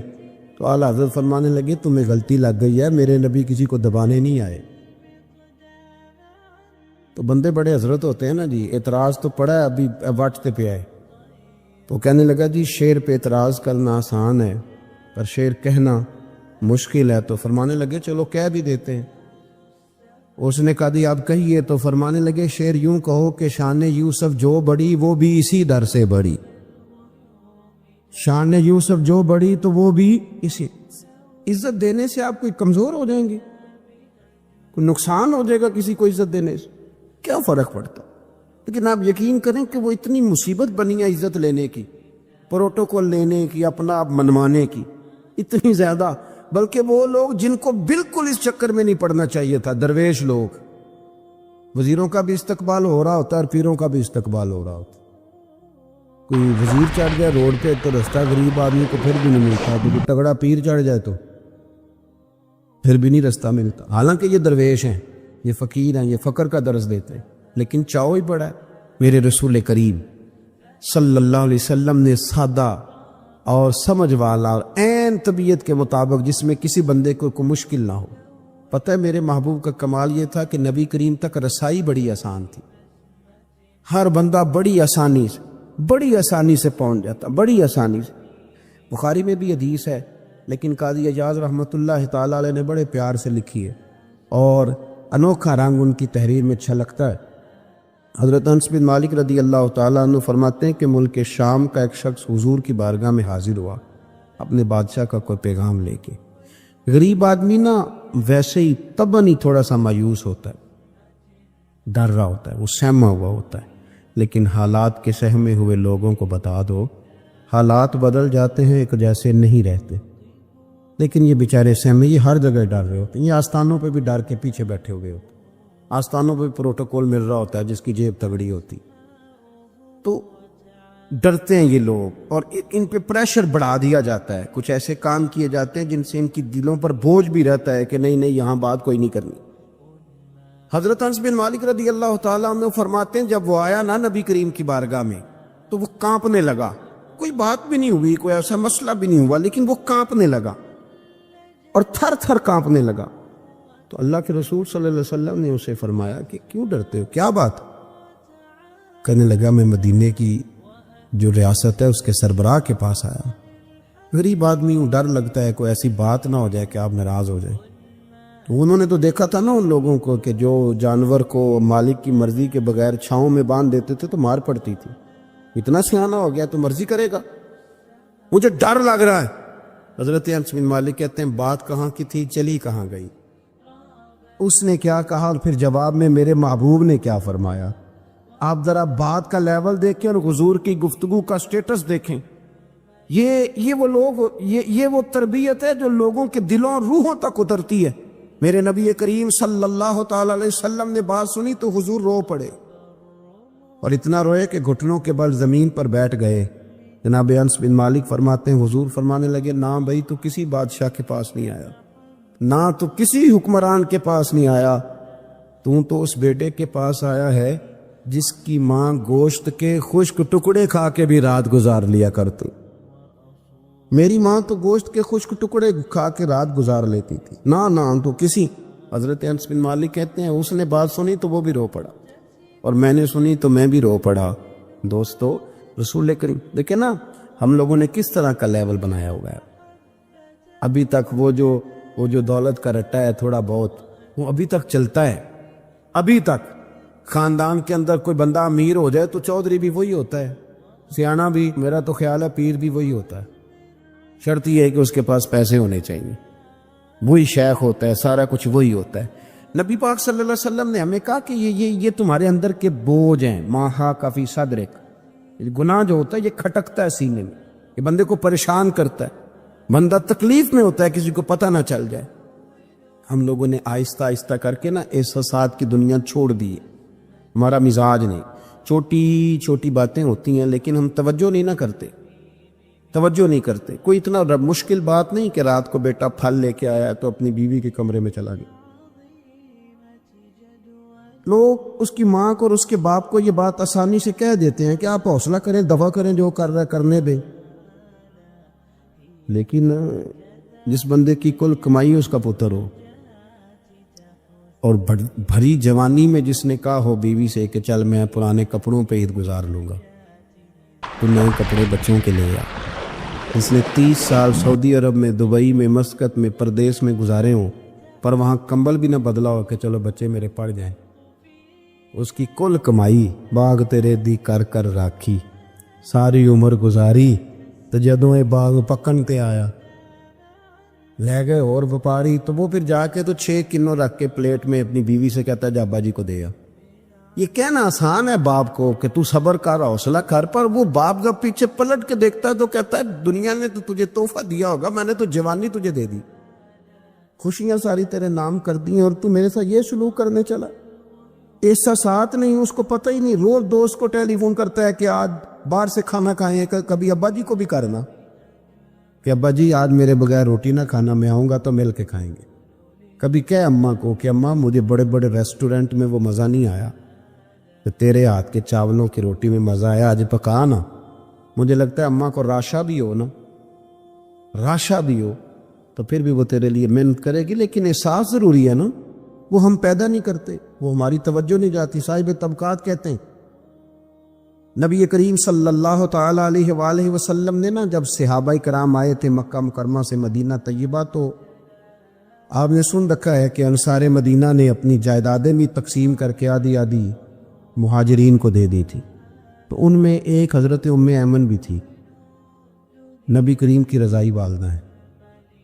تو اعلیٰ حضرت فرمانے لگے تمہیں غلطی لگ گئی ہے، میرے نبی کسی کو دبانے نہیں آئے۔ تو بندے بڑے حضرت ہوتے ہیں نا جی، اعتراض تو پڑا ہے ابھی واٹتے پہ آئے، تو کہنے لگا جی شعر پہ اعتراض کرنا آسان ہے پر شعر کہنا مشکل ہے، تو فرمانے لگے چلو کہہ بھی دیتے ہیں۔ اس نے کہا دی آپ کہیے، تو فرمانے لگے شعر یوں کہو کہ شان یوسف جو بڑی وہ بھی اسی در سے بڑی، شان یوسف جو بڑی تو وہ بھی اسی۔ عزت دینے سے آپ کوئی کمزور ہو جائیں گے، کوئی نقصان ہو جائے گا کسی کو عزت دینے سے، کیا فرق پڑتا؟ لیکن آپ یقین کریں کہ وہ اتنی مصیبت بنی ہے عزت لینے کی، پروٹوکول لینے کی، اپنا آپ منوانے کی، اتنی زیادہ، بلکہ وہ لوگ جن کو بالکل اس چکر میں نہیں پڑنا چاہیے تھا، درویش لوگ، وزیروں کا بھی استقبال ہو رہا ہوتا ہے اور پیروں کا بھی استقبال ہو رہا ہوتا ہے۔ کوئی وزیر چڑھ جائے روڈ پہ تو رستہ غریب آدمی کو پھر بھی نہیں ملتا، تو کوئی تگڑا پیر چڑھ جائے تو پھر بھی نہیں رستہ ملتا، حالانکہ یہ درویش ہیں، یہ فقیر ہیں، یہ فقر کا درس دیتے ہیں، لیکن چاؤ ہی بڑا ہے۔ میرے رسول کریم صلی اللہ علیہ وسلم نے سادہ اور سمجھ والا اور عین طبیعت کے مطابق جس میں کسی بندے کو کوئی مشکل نہ ہو۔ پتہ ہے میرے محبوب کا کمال یہ تھا کہ نبی کریم تک رسائی بڑی آسان تھی، ہر بندہ بڑی آسانی سے پہنچ جاتا، بڑی آسانی سے۔ بخاری میں بھی حدیث ہے، لیکن قاضی اعجاز رحمۃ اللہ تعالی علیہ نے بڑے پیار سے لکھی ہے اور انوکھا رنگ ان کی تحریر میں چھلکتا ہے۔ حضرت انس بن مالک رضی اللہ تعالیٰ عنہ فرماتے ہیں کہ ملک شام کا ایک شخص حضور کی بارگاہ میں حاضر ہوا اپنے بادشاہ کا کوئی پیغام لے کے۔ غریب آدمی نا ویسے ہی طبعاً ہی تھوڑا سا مایوس ہوتا ہے، ڈر رہا ہوتا ہے، وہ سہما ہوا ہوتا ہے، لیکن حالات کے سہمے ہوئے لوگوں کو بتا دو حالات بدل جاتے ہیں، ایک جیسے نہیں رہتے۔ لیکن یہ بیچارے سہمے، یہ ہر جگہ ڈر رہے ہوتے ہیں، یہ آستانوں پہ بھی ڈر کے پیچھے بیٹھے ہوئے ہوتے ہیں، آستانوں پہ پروٹوکول مل رہا ہوتا ہے جس کی جیب تگڑی ہوتی، تو ڈرتے ہیں یہ لوگ، اور ان پہ پریشر بڑھا دیا جاتا ہے، کچھ ایسے کام کیے جاتے ہیں جن سے ان کی دلوں پر بوجھ بھی رہتا ہے کہ نہیں یہاں بات کوئی نہیں کرنی۔ حضرت انس بن مالک رضی اللہ تعالیٰ عنہ فرماتے ہیں جب وہ آیا نا نبی کریم کی بارگاہ میں تو وہ کانپنے لگا، کوئی بات بھی نہیں ہوئی، کوئی ایسا مسئلہ بھی نہیں ہوا، لیکن وہ کانپنے لگا اور تھر تھر کانپنے لگا۔ تو اللہ کے رسول صلی اللہ علیہ وسلم نے اسے فرمایا کہ کیوں ڈرتے ہو، کیا بات؟ کہنے لگا میں مدینے کی جو ریاست ہے اس کے سربراہ کے پاس آیا. غریب آدمی ہوں، ڈر لگتا ہے کوئی ایسی بات نہ ہو جائے کہ آپ ناراض ہو جائیں. تو انہوں نے تو دیکھا تھا نا ان لوگوں کو کہ جو جانور کو مالک کی مرضی کے بغیر چھاؤں میں باندھ دیتے تھے تو مار پڑتی تھی. اتنا سیانہ ہو گیا تو مرضی کرے گا، مجھے ڈر لگ رہا ہے. حضرت انس بن مالک کہتے ہیں بات کہاں کی تھی، چلی کہاں گئی. اس نے کیا کہا اور پھر جواب میں میرے محبوب نے کیا فرمایا. آپ ذرا بات کا لیول دیکھیں اور حضور کی گفتگو کا سٹیٹس دیکھیں. یہ وہ لوگ، یہ وہ تربیت ہے جو لوگوں کے دلوں اور روحوں تک اترتی ہے. میرے نبی کریم صلی اللہ تعالی علیہ وسلم نے بات سنی تو حضور رو پڑے، اور اتنا روئے کہ گھٹنوں کے بل زمین پر بیٹھ گئے. جناب انس بن مالک فرماتے ہیں حضور فرمانے لگے نہ بھائی تو کسی بادشاہ کے پاس نہیں آیا، نہ تو کسی حکمران کے پاس نہیں آیا، تو اس بیٹے کے پاس آیا ہے جس کی ماں گوشت کے خشک ٹکڑے کھا کے بھی رات گزار لیا کرتی. میری ماں تو گوشت کے خشک ٹکڑے کھا کے رات گزار لیتی تھی، نہ تو کسی. حضرت انس بن مالک کہتے ہیں اس نے بات سنی تو وہ بھی رو پڑا، اور میں نے سنی تو میں بھی رو پڑا. دوستو رسول کریم دیکھیں نا ہم لوگوں نے کس طرح کا لیول بنایا ہوا ہے. ابھی تک وہ جو دولت کا رٹا ہے تھوڑا بہت وہ ابھی تک چلتا ہے. ابھی تک خاندان کے اندر کوئی بندہ امیر ہو جائے تو چودھری بھی وہی ہوتا ہے، سیانہ بھی، میرا تو خیال ہے پیر بھی وہی ہوتا ہے. شرط یہ ہے کہ اس کے پاس پیسے ہونے چاہیے، وہی شیخ ہوتا ہے، سارا کچھ وہی ہوتا ہے. نبی پاک صلی اللہ علیہ وسلم نے ہمیں کہا کہ یہ تمہارے اندر کے بوجھ ہیں. ماہا کافی صدرک، گناہ جو ہوتا ہے یہ کھٹکتا ہے سینے میں، یہ بندے کو پریشان کرتا ہے، بندہ تکلیف میں ہوتا ہے کسی کو پتہ نہ چل جائے. ہم لوگوں نے آہستہ آہستہ کر کے نا احساسات کی دنیا چھوڑ دی. ہمارا مزاج نہیں، چھوٹی چھوٹی باتیں ہوتی ہیں لیکن ہم توجہ نہیں کرتے. کوئی اتنا مشکل بات نہیں کہ رات کو بیٹا پھل لے کے آیا تو اپنی بیوی کے کمرے میں چلا گیا. لوگ اس کی ماں کو اور اس کے باپ کو یہ بات آسانی سے کہہ دیتے ہیں کہ آپ حوصلہ کریں، دفع کریں، جو کر رہا ہے کرنے دیں. لیکن جس بندے کی کل کمائی اس کا پتر ہو، اور بھری جوانی میں جس نے کہا ہو بیوی سے کہ چل میں پرانے کپڑوں پہ عید گزار لوں گا، تو نئے کپڑے بچوں کے لے آ. اس نے 30 سال سعودی عرب میں، دبئی میں، مسقط میں، پردیس میں گزارے ہوں، پر وہاں کمبل بھی نہ بدلا ہو کہ چلو بچے میرے پڑ جائیں. اس کی کل کمائی باغ تیرے دی کر کر راکھی، ساری عمر گزاری تو جدوں اے باغ پکن تے آیا لے گئے اور وپاری. تو وہ پھر جا کے تو 6 کنو رکھ کے پلیٹ میں اپنی بیوی سے کہتا ہے جا ابا جی کو دے آ. یہ کہنا آسان ہے باپ کو کہ تو صبر کر، حوصلہ کر، پر وہ باپ جب پیچھے پلٹ کے دیکھتا ہے تو کہتا ہے دنیا نے تو تجھے تحفہ دیا ہوگا، میں نے تو جوانی تجھے دے دی، خوشیاں ساری تیرے نام کر دی اور تو میرے ساتھ یہ سلوک کرنے چلا. احساسات نہیں، اس کو پتہ ہی نہیں. روز دوست کو ٹیلی فون کرتا ہے کہ آج باہر سے کھانا کھائیں. کبھی ابا جی کو بھی کرنا کہ ابا جی آج میرے بغیر روٹی نہ کھانا، میں آؤں گا تو مل کے کھائیں گے. کبھی کہ اماں کو کہ اماں مجھے بڑے بڑے ریسٹورنٹ میں وہ مزہ نہیں آیا، تو تیرے ہاتھ کے چاولوں کی روٹی میں مزہ آیا، آج پکا نا. مجھے لگتا ہے اماں کو راشا بھی ہو نا، راشا بھی ہو تو پھر بھی وہ تیرے لیے محنت کرے گی. لیکن احساس ضروری ہے نا، وہ ہم پیدا نہیں کرتے، وہ ہماری توجہ نہیں جاتی. صاحب طبقات کہتے ہیں نبی کریم صلی اللہ تعالی علیہ وآلہ وسلم نے نا جب صحابہ کرام آئے تھے مکہ مکرمہ سے مدینہ طیبہ، تو آپ نے سن رکھا ہے کہ انصار مدینہ نے اپنی جائیدادیں بھی تقسیم کر کے آدھی آدھی مہاجرین کو دے دی تھی. تو ان میں ایک حضرت ام ایمن بھی تھی، نبی کریم کی رضائی والدہ ہیں.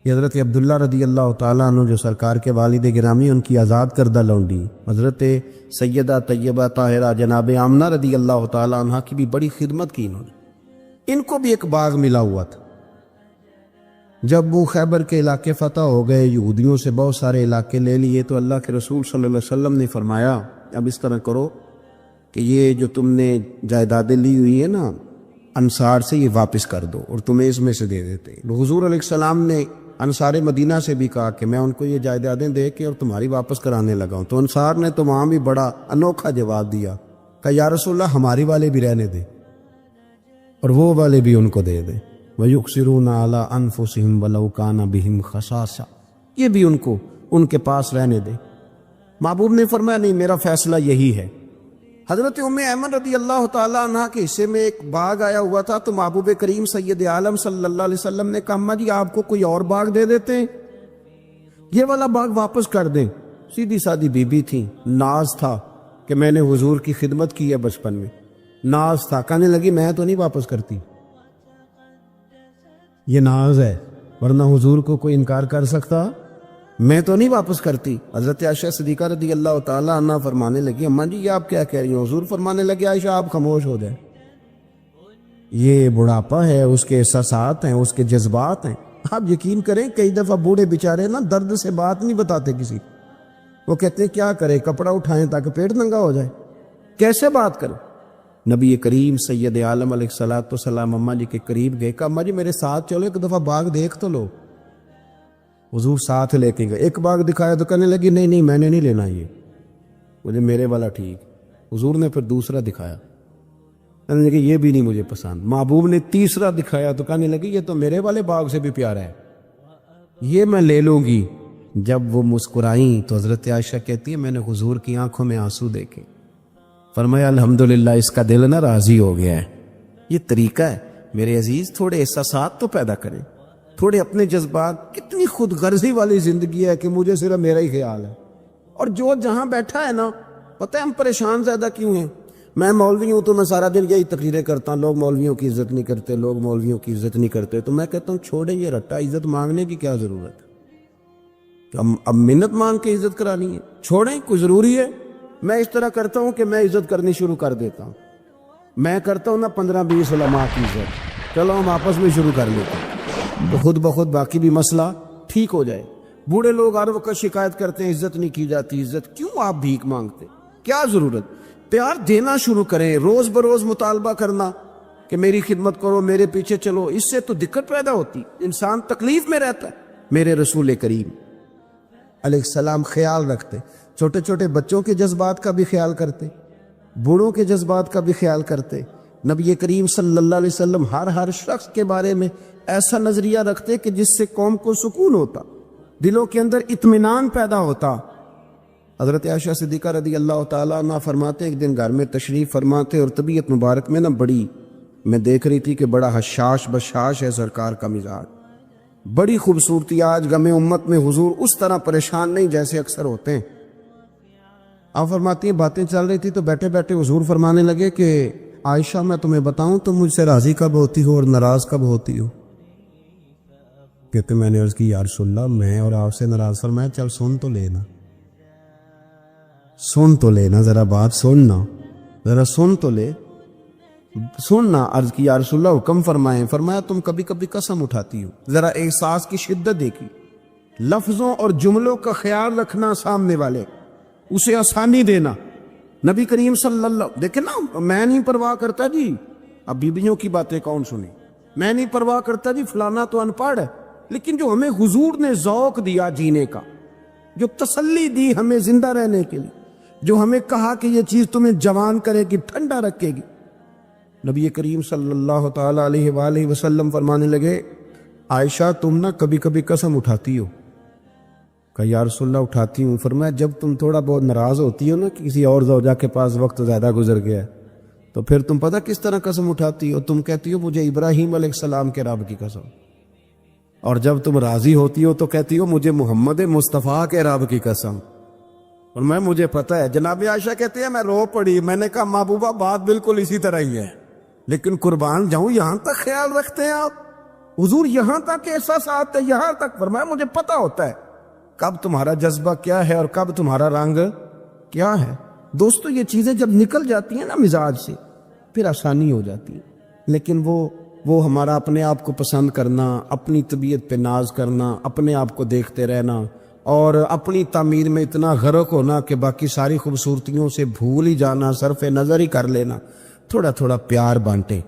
یہ حضرت عبداللہ رضی اللہ تعالیٰ عنہ جو سرکار کے والد گرامی، ان کی آزاد کردہ لونڈی حضرت سیدہ طیبہ طاہرہ جناب آمنہ رضی اللہ تعالیٰ عنہ کی بھی بڑی خدمت کی انہوں نے. ان کو بھی ایک باغ ملا ہوا تھا. جب وہ خیبر کے علاقے فتح ہو گئے، یہودیوں سے بہت سارے علاقے لے لیے، تو اللہ کے رسول صلی اللہ علیہ وسلم نے فرمایا اب اس طرح کرو کہ یہ جو تم نے جائیدادیں لی ہوئی ہیں نا انصار سے، یہ واپس کر دو اور تمہیں اس میں سے دے دیتے. حضور علیہ السلام نے انصار مدینہ سے بھی کہا کہ میں ان کو یہ جائیدادیں دے کے اور تمہاری واپس کرانے لگا ہوں. تو انصار نے تو وہاں بھی بڑا انوکھا جواب دیا کہ یا رسول اللہ ہماری والے بھی رہنے دے اور وہ والے بھی ان کو دے دے. وَيُقْصِرُونَ عَلَىٰ أَنفُسِهِمْ وَلَوْ كَانَ بِهِمْ خَصَاصَةٌ، یہ بھی ان کو ان کے پاس رہنے دے. محبوب نے فرمایا نہیں، میرا فیصلہ یہی ہے. حضرت ام ایمن رضی اللہ تعالیٰ عنہ کے حصے میں ایک باغ آیا ہوا تھا، تو محبوب کریم سید عالم صلی اللہ علیہ وسلم نے کہا اماں جی آپ کو کوئی اور باغ دے دیتے ہیں، یہ والا باغ واپس کر دیں۔ سیدھی سادی بی بی تھی، ناز تھا کہ میں نے حضور کی خدمت کی ہے بچپن میں، ناز تھا، کہنے لگی میں تو نہیں واپس کرتی، یہ ناز ہے، ورنہ حضور کو کوئی انکار کر سکتا، میں تو نہیں واپس کرتی۔ حضرت عائشہ صدیقہ رضی اللہ تعالیٰ عنہ فرمانے لگی اماں جی یہ آپ کیا کہہ رہی ہیں؟ حضور فرمانے لگے عائشہ آپ خاموش ہو جائیں، یہ بڑھاپا ہے، اس کے احساسات ہیں، اس کے جذبات ہیں۔ آپ یقین کریں کئی دفعہ بوڑھے بیچارے نا درد سے بات نہیں بتاتے کسی، وہ کہتے ہیں کیا کرے، کپڑا اٹھائیں تاکہ پیٹ ننگا ہو جائے، کیسے بات کریں۔ نبی کریم سید عالم علیہ الصلوۃ والسلام اماں جی کے قریب گئے، کہا اماں جی میرے ساتھ چلو، ایک دفعہ باغ دیکھ تو لو۔ حضور ساتھ لے کے گئے، ایک باغ دکھایا تو کہنے لگی نہیں نہیں میں نے نہیں لینا، یہ مجھے میرے والا ٹھیک۔ حضور نے پھر دوسرا دکھایا، کہنے لگی یہ بھی نہیں مجھے پسند۔ محبوب نے تیسرا دکھایا تو کہنے لگی یہ تو میرے والے باغ سے بھی پیارا ہے، یہ میں لے لوں گی۔ جب وہ مسکرائیں تو حضرت عائشہ کہتی ہے میں نے حضور کی آنکھوں میں آنسو دیکھے، فرمایا الحمدللہ اس کا دل نا راضی ہو گیا ہے۔ یہ طریقہ ہے میرے عزیز، تھوڑے احساسات تو پیدا کریں، تھوڑے اپنے جذبات۔ کتنی خود غرضی والی زندگی ہے کہ مجھے صرف میرا ہی خیال ہے، اور جو جہاں بیٹھا ہے نا، پتہ ہے ہم پریشان زیادہ کیوں ہیں؟ میں مولوی ہوں تو میں سارا دن یہی تقریریں کرتا ہوں، لوگ مولویوں کی عزت نہیں کرتے، لوگ مولویوں کی عزت نہیں کرتے، تو میں کہتا ہوں چھوڑیں یہ رٹا، عزت مانگنے کی کیا ضرورت ہے؟ اب منت مانگ کے عزت کرانی ہے؟ چھوڑیں، کوئی ضروری ہے؟ میں اس طرح کرتا ہوں کہ میں عزت کرنی شروع کر دیتا ہوں، میں کرتا ہوں نا 15-20 علماء کی عزت، چلو ہم آپس میں شروع کر لیتے ہیں، تو خود بخود باقی بھی مسئلہ ٹھیک ہو جائے۔ بوڑھے لوگ ہر وقت شکایت کرتے ہیں عزت نہیں کی جاتی، عزت کیوں آپ بھیک مانگتے؟ کیا ضرورت؟ پیار دینا شروع کریں، روز بروز مطالبہ کرنا کہ میری خدمت کرو، میرے پیچھے چلو، اس سے تو دقت پیدا ہوتی، انسان تکلیف میں رہتا ہے۔ میرے رسول کریم علیہ السلام خیال رکھتے، چھوٹے چھوٹے بچوں کے جذبات کا بھی خیال کرتے، بوڑھوں کے جذبات کا بھی خیال کرتے۔ نبی کریم صلی اللہ علیہ وسلم ہر شخص کے بارے میں ایسا نظریہ رکھتے کہ جس سے قوم کو سکون ہوتا، دلوں کے اندر اطمینان پیدا ہوتا۔ حضرت عائشہ صدیقہ رضی اللہ تعالیٰ عنہ فرماتے ایک دن گھر میں تشریف فرماتے، اور طبیعت مبارک میں نا بڑی میں دیکھ رہی تھی کہ بڑا حشاش بشاش ہے سرکار کا مزاج، بڑی خوبصورتی۔ آج غم امت میں حضور اس طرح پریشان نہیں جیسے اکثر ہوتے ہیں۔ آپ فرماتی ہیں باتیں چل رہی تھی تو بیٹھے بیٹھے حضور فرمانے لگے کہ عائشہ میں تمہیں بتاؤں تم مجھ سے راضی کب ہوتی ہو اور ناراض کب ہوتی ہو؟ کہتے میں نے عرض کی یا رسول اللہ میں اور آپ سے ناراض۔ فرمایا چل سن تو لینا، سن تو لینا، ذرا بات سننا، ذرا سن تو لے، سننا۔ عرض کی یا رسول اللہ حکم فرمائیں۔ فرمایا تم کبھی کبھی قسم اٹھاتی ہو، ذرا احساس کی شدت دیکھی، لفظوں اور جملوں کا خیال رکھنا، سامنے والے اسے آسانی دینا۔ نبی کریم صلی اللہ دیکھیں نا، میں نہیں پرواہ کرتا جی، اب بیویوں کی باتیں کون سنی، میں نہیں پرواہ کرتا جی فلانا تو ان پڑھ ہے، لیکن جو ہمیں حضور نے ذوق دیا جینے کا، جو تسلی دی ہمیں زندہ رہنے کے لیے، جو ہمیں کہا کہ یہ چیز تمہیں جوان کرے گی، ٹھنڈا رکھے گی، نبی کریم صلی اللہ تعالیٰ علیہ وآلہ وسلم فرمانے لگے عائشہ تم نا کبھی کبھی قسم اٹھاتی ہو۔ کہا یا رسول اللہ اٹھاتی ہوں۔ فرمایا جب تم تھوڑا بہت ناراض ہوتی ہو نا کہ کسی اور زوجہ کے پاس وقت زیادہ گزر گیا ہے، تو پھر تم پتہ کس طرح قسم اٹھاتی ہو؟ تم کہتی ہو مجھے ابراہیم علیہ السلام کے رب کی قسم، اور جب تم راضی ہوتی ہو تو کہتی ہو مجھے محمد مصطفیٰ کے رب کی قسم۔ اور مجھے پتہ ہے، جناب عائشہ کہتے ہیں میں رو پڑی، میں نے کہا محبوبہ بات بالکل اسی طرح ہی ہے، لیکن قربان جاؤں یہاں تک خیال رکھتے ہیں آپ، حضور یہاں تک احساسات ہے، یہاں تک۔ فرمایا مجھے پتہ ہوتا ہے کب تمہارا جذبہ کیا ہے اور کب تمہارا رنگ کیا ہے۔ دوستو یہ چیزیں جب نکل جاتی ہیں نا مزاج سے، پھر آسانی ہو جاتی ہے، لیکن وہ ہمارا اپنے آپ کو پسند کرنا، اپنی طبیعت پہ ناز کرنا، اپنے آپ کو دیکھتے رہنا، اور اپنی تعمیر میں اتنا غرق ہونا کہ باقی ساری خوبصورتیوں سے بھول ہی جانا، صرف نظر ہی کر لینا۔ تھوڑا تھوڑا پیار بانٹے،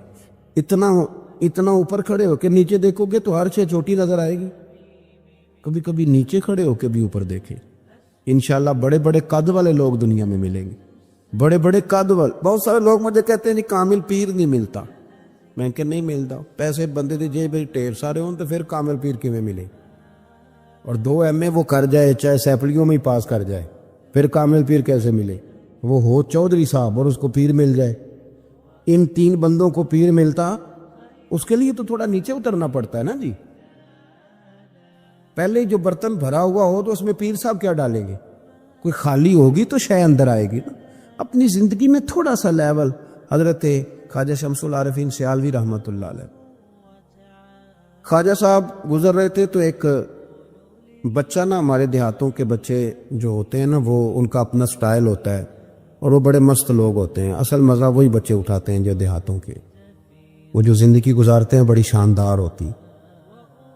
اتنا اوپر کھڑے ہو کے نیچے دیکھو گے تو ہر شے چھوٹی نظر آئے گی، کبھی کبھی نیچے کھڑے ہو کے بھی اوپر دیکھیں، انشاءاللہ بڑے بڑے قد والے لوگ دنیا میں ملیں گے، بڑے بڑے قد والے۔ بہت سارے لوگ مجھے کہتے ہیں نہیں کامل پیر نہیں ملتا، میں کہ نہیں ملتا، پیسے بندے دی جیب میں ٹھیر سارے ہوں تو پھر کامل پیر کیویں ملے؟ اور 2 MA وہ کر جائے چاہے سیپڑیوں میں ہی پاس کر جائے، پھر کامل پیر کیسے ملے؟ وہ ہو چودھری صاحب اور اس کو پیر مل جائے. ان 3 بندوں کو پیر ملتا، اس کے لیے تو تھوڑا نیچے اترنا پڑتا ہے نا جی. پہلے جو برتن بھرا ہوا ہو تو اس میں پیر صاحب کیا ڈالیں گے؟ کوئی خالی ہوگی تو شے اندر آئے گی نا. اپنی زندگی میں تھوڑا سا لیول. حضرت خواجہ شمس العارفین سیالوی رحمۃ اللہ علیہ، خواجہ صاحب گزر رہے تھے تو ایک بچہ نا، ہمارے دیہاتوں کے بچے جو ہوتے ہیں نا، وہ ان کا اپنا سٹائل ہوتا ہے اور وہ بڑے مست لوگ ہوتے ہیں. اصل مزہ وہی بچے اٹھاتے ہیں جو دیہاتوں کے، وہ جو زندگی گزارتے ہیں بڑی شاندار ہوتی.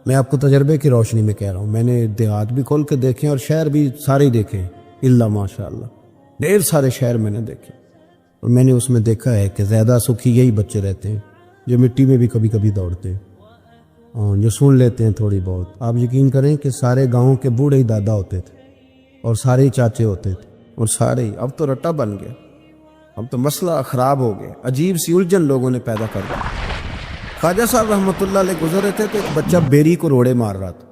میں آپ کو تجربے کی روشنی میں کہہ رہا ہوں، میں نے دیہات بھی کھول کے دیکھے اور شہر بھی سارے دیکھے ہیں، اللہ ماشاء اللہ ڈھیر سارے شہر میں نے دیکھے. اور میں نے اس میں دیکھا ہے کہ زیادہ سکھی یہی بچے رہتے ہیں جو مٹی میں بھی کبھی کبھی دوڑتے ہیں، جو سن لیتے ہیں تھوڑی بہت. آپ یقین کریں کہ سارے گاؤں کے بوڑھے ہی دادا ہوتے تھے اور سارے ہی چاچے ہوتے تھے اور سارے ہی. اب تو رٹا بن گیا، اب تو مسئلہ خراب ہو گیا، عجیب سی الجھن لوگوں نے پیدا کر دی. خواجہ صاحب رحمۃ اللہ علیہ گزر رہے تھے تو ایک بچہ بیری کو روڑے مار رہا تھا.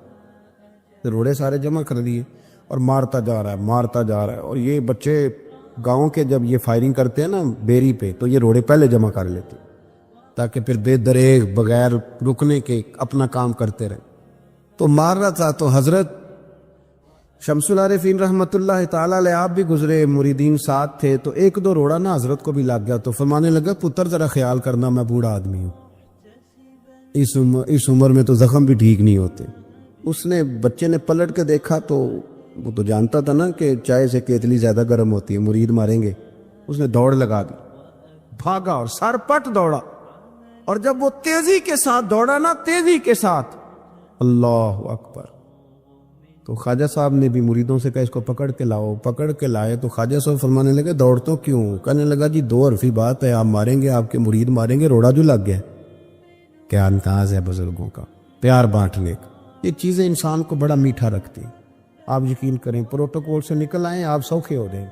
تو روڑے سارے جمع کر دیے اور مارتا جا رہا ہے. اور یہ بچے گاؤں کے جب یہ فائرنگ کرتے ہیں نا بیری پہ، تو یہ روڑے پہلے جمع کر لیتے تاکہ پھر بے دریغ بغیر رکنے کے اپنا کام کرتے رہے. تو مار رہا تھا تو حضرت شمس العارفین رحمۃ اللہ تعالیٰ علیہ آپ بھی گزرے، مریدین ساتھ تھے. تو 1-2 روڑا نا حضرت کو بھی لگ گیا. تو فرمانے لگا پتر ذرا خیال کرنا، میں بوڑھا آدمی ہوں، اس عمر میں تو زخم بھی ٹھیک نہیں ہوتے. اس نے بچے نے پلٹ کے دیکھا تو وہ تو جانتا تھا نا کہ چائے سے کیتلی زیادہ گرم ہوتی ہے، مرید ماریں گے. اس نے دوڑ لگا دی، بھاگا اور سر پٹ دوڑا. اور جب وہ تیزی کے ساتھ دوڑا نا، تیزی کے ساتھ، اللہ اکبر، تو خواجہ صاحب نے بھی مریدوں سے کہا اس کو پکڑ کے لاؤ. پکڑ کے لائے تو خواجہ صاحب فرمانے لگے دوڑ تو کیوں؟ کہنے لگا جی 2 حرفی بات ہے، آپ ماریں گے، آپ کے مرید ماریں گے، روڑا جو لگ گیا. کیا انداز ہے بزرگوں کا، پیار بانٹنے کا. یہ چیزیں انسان کو بڑا میٹھا رکھتی ہیں. آپ یقین کریں پروٹوکول سے نکل آئیں آپ سوکھے ہو جائیں.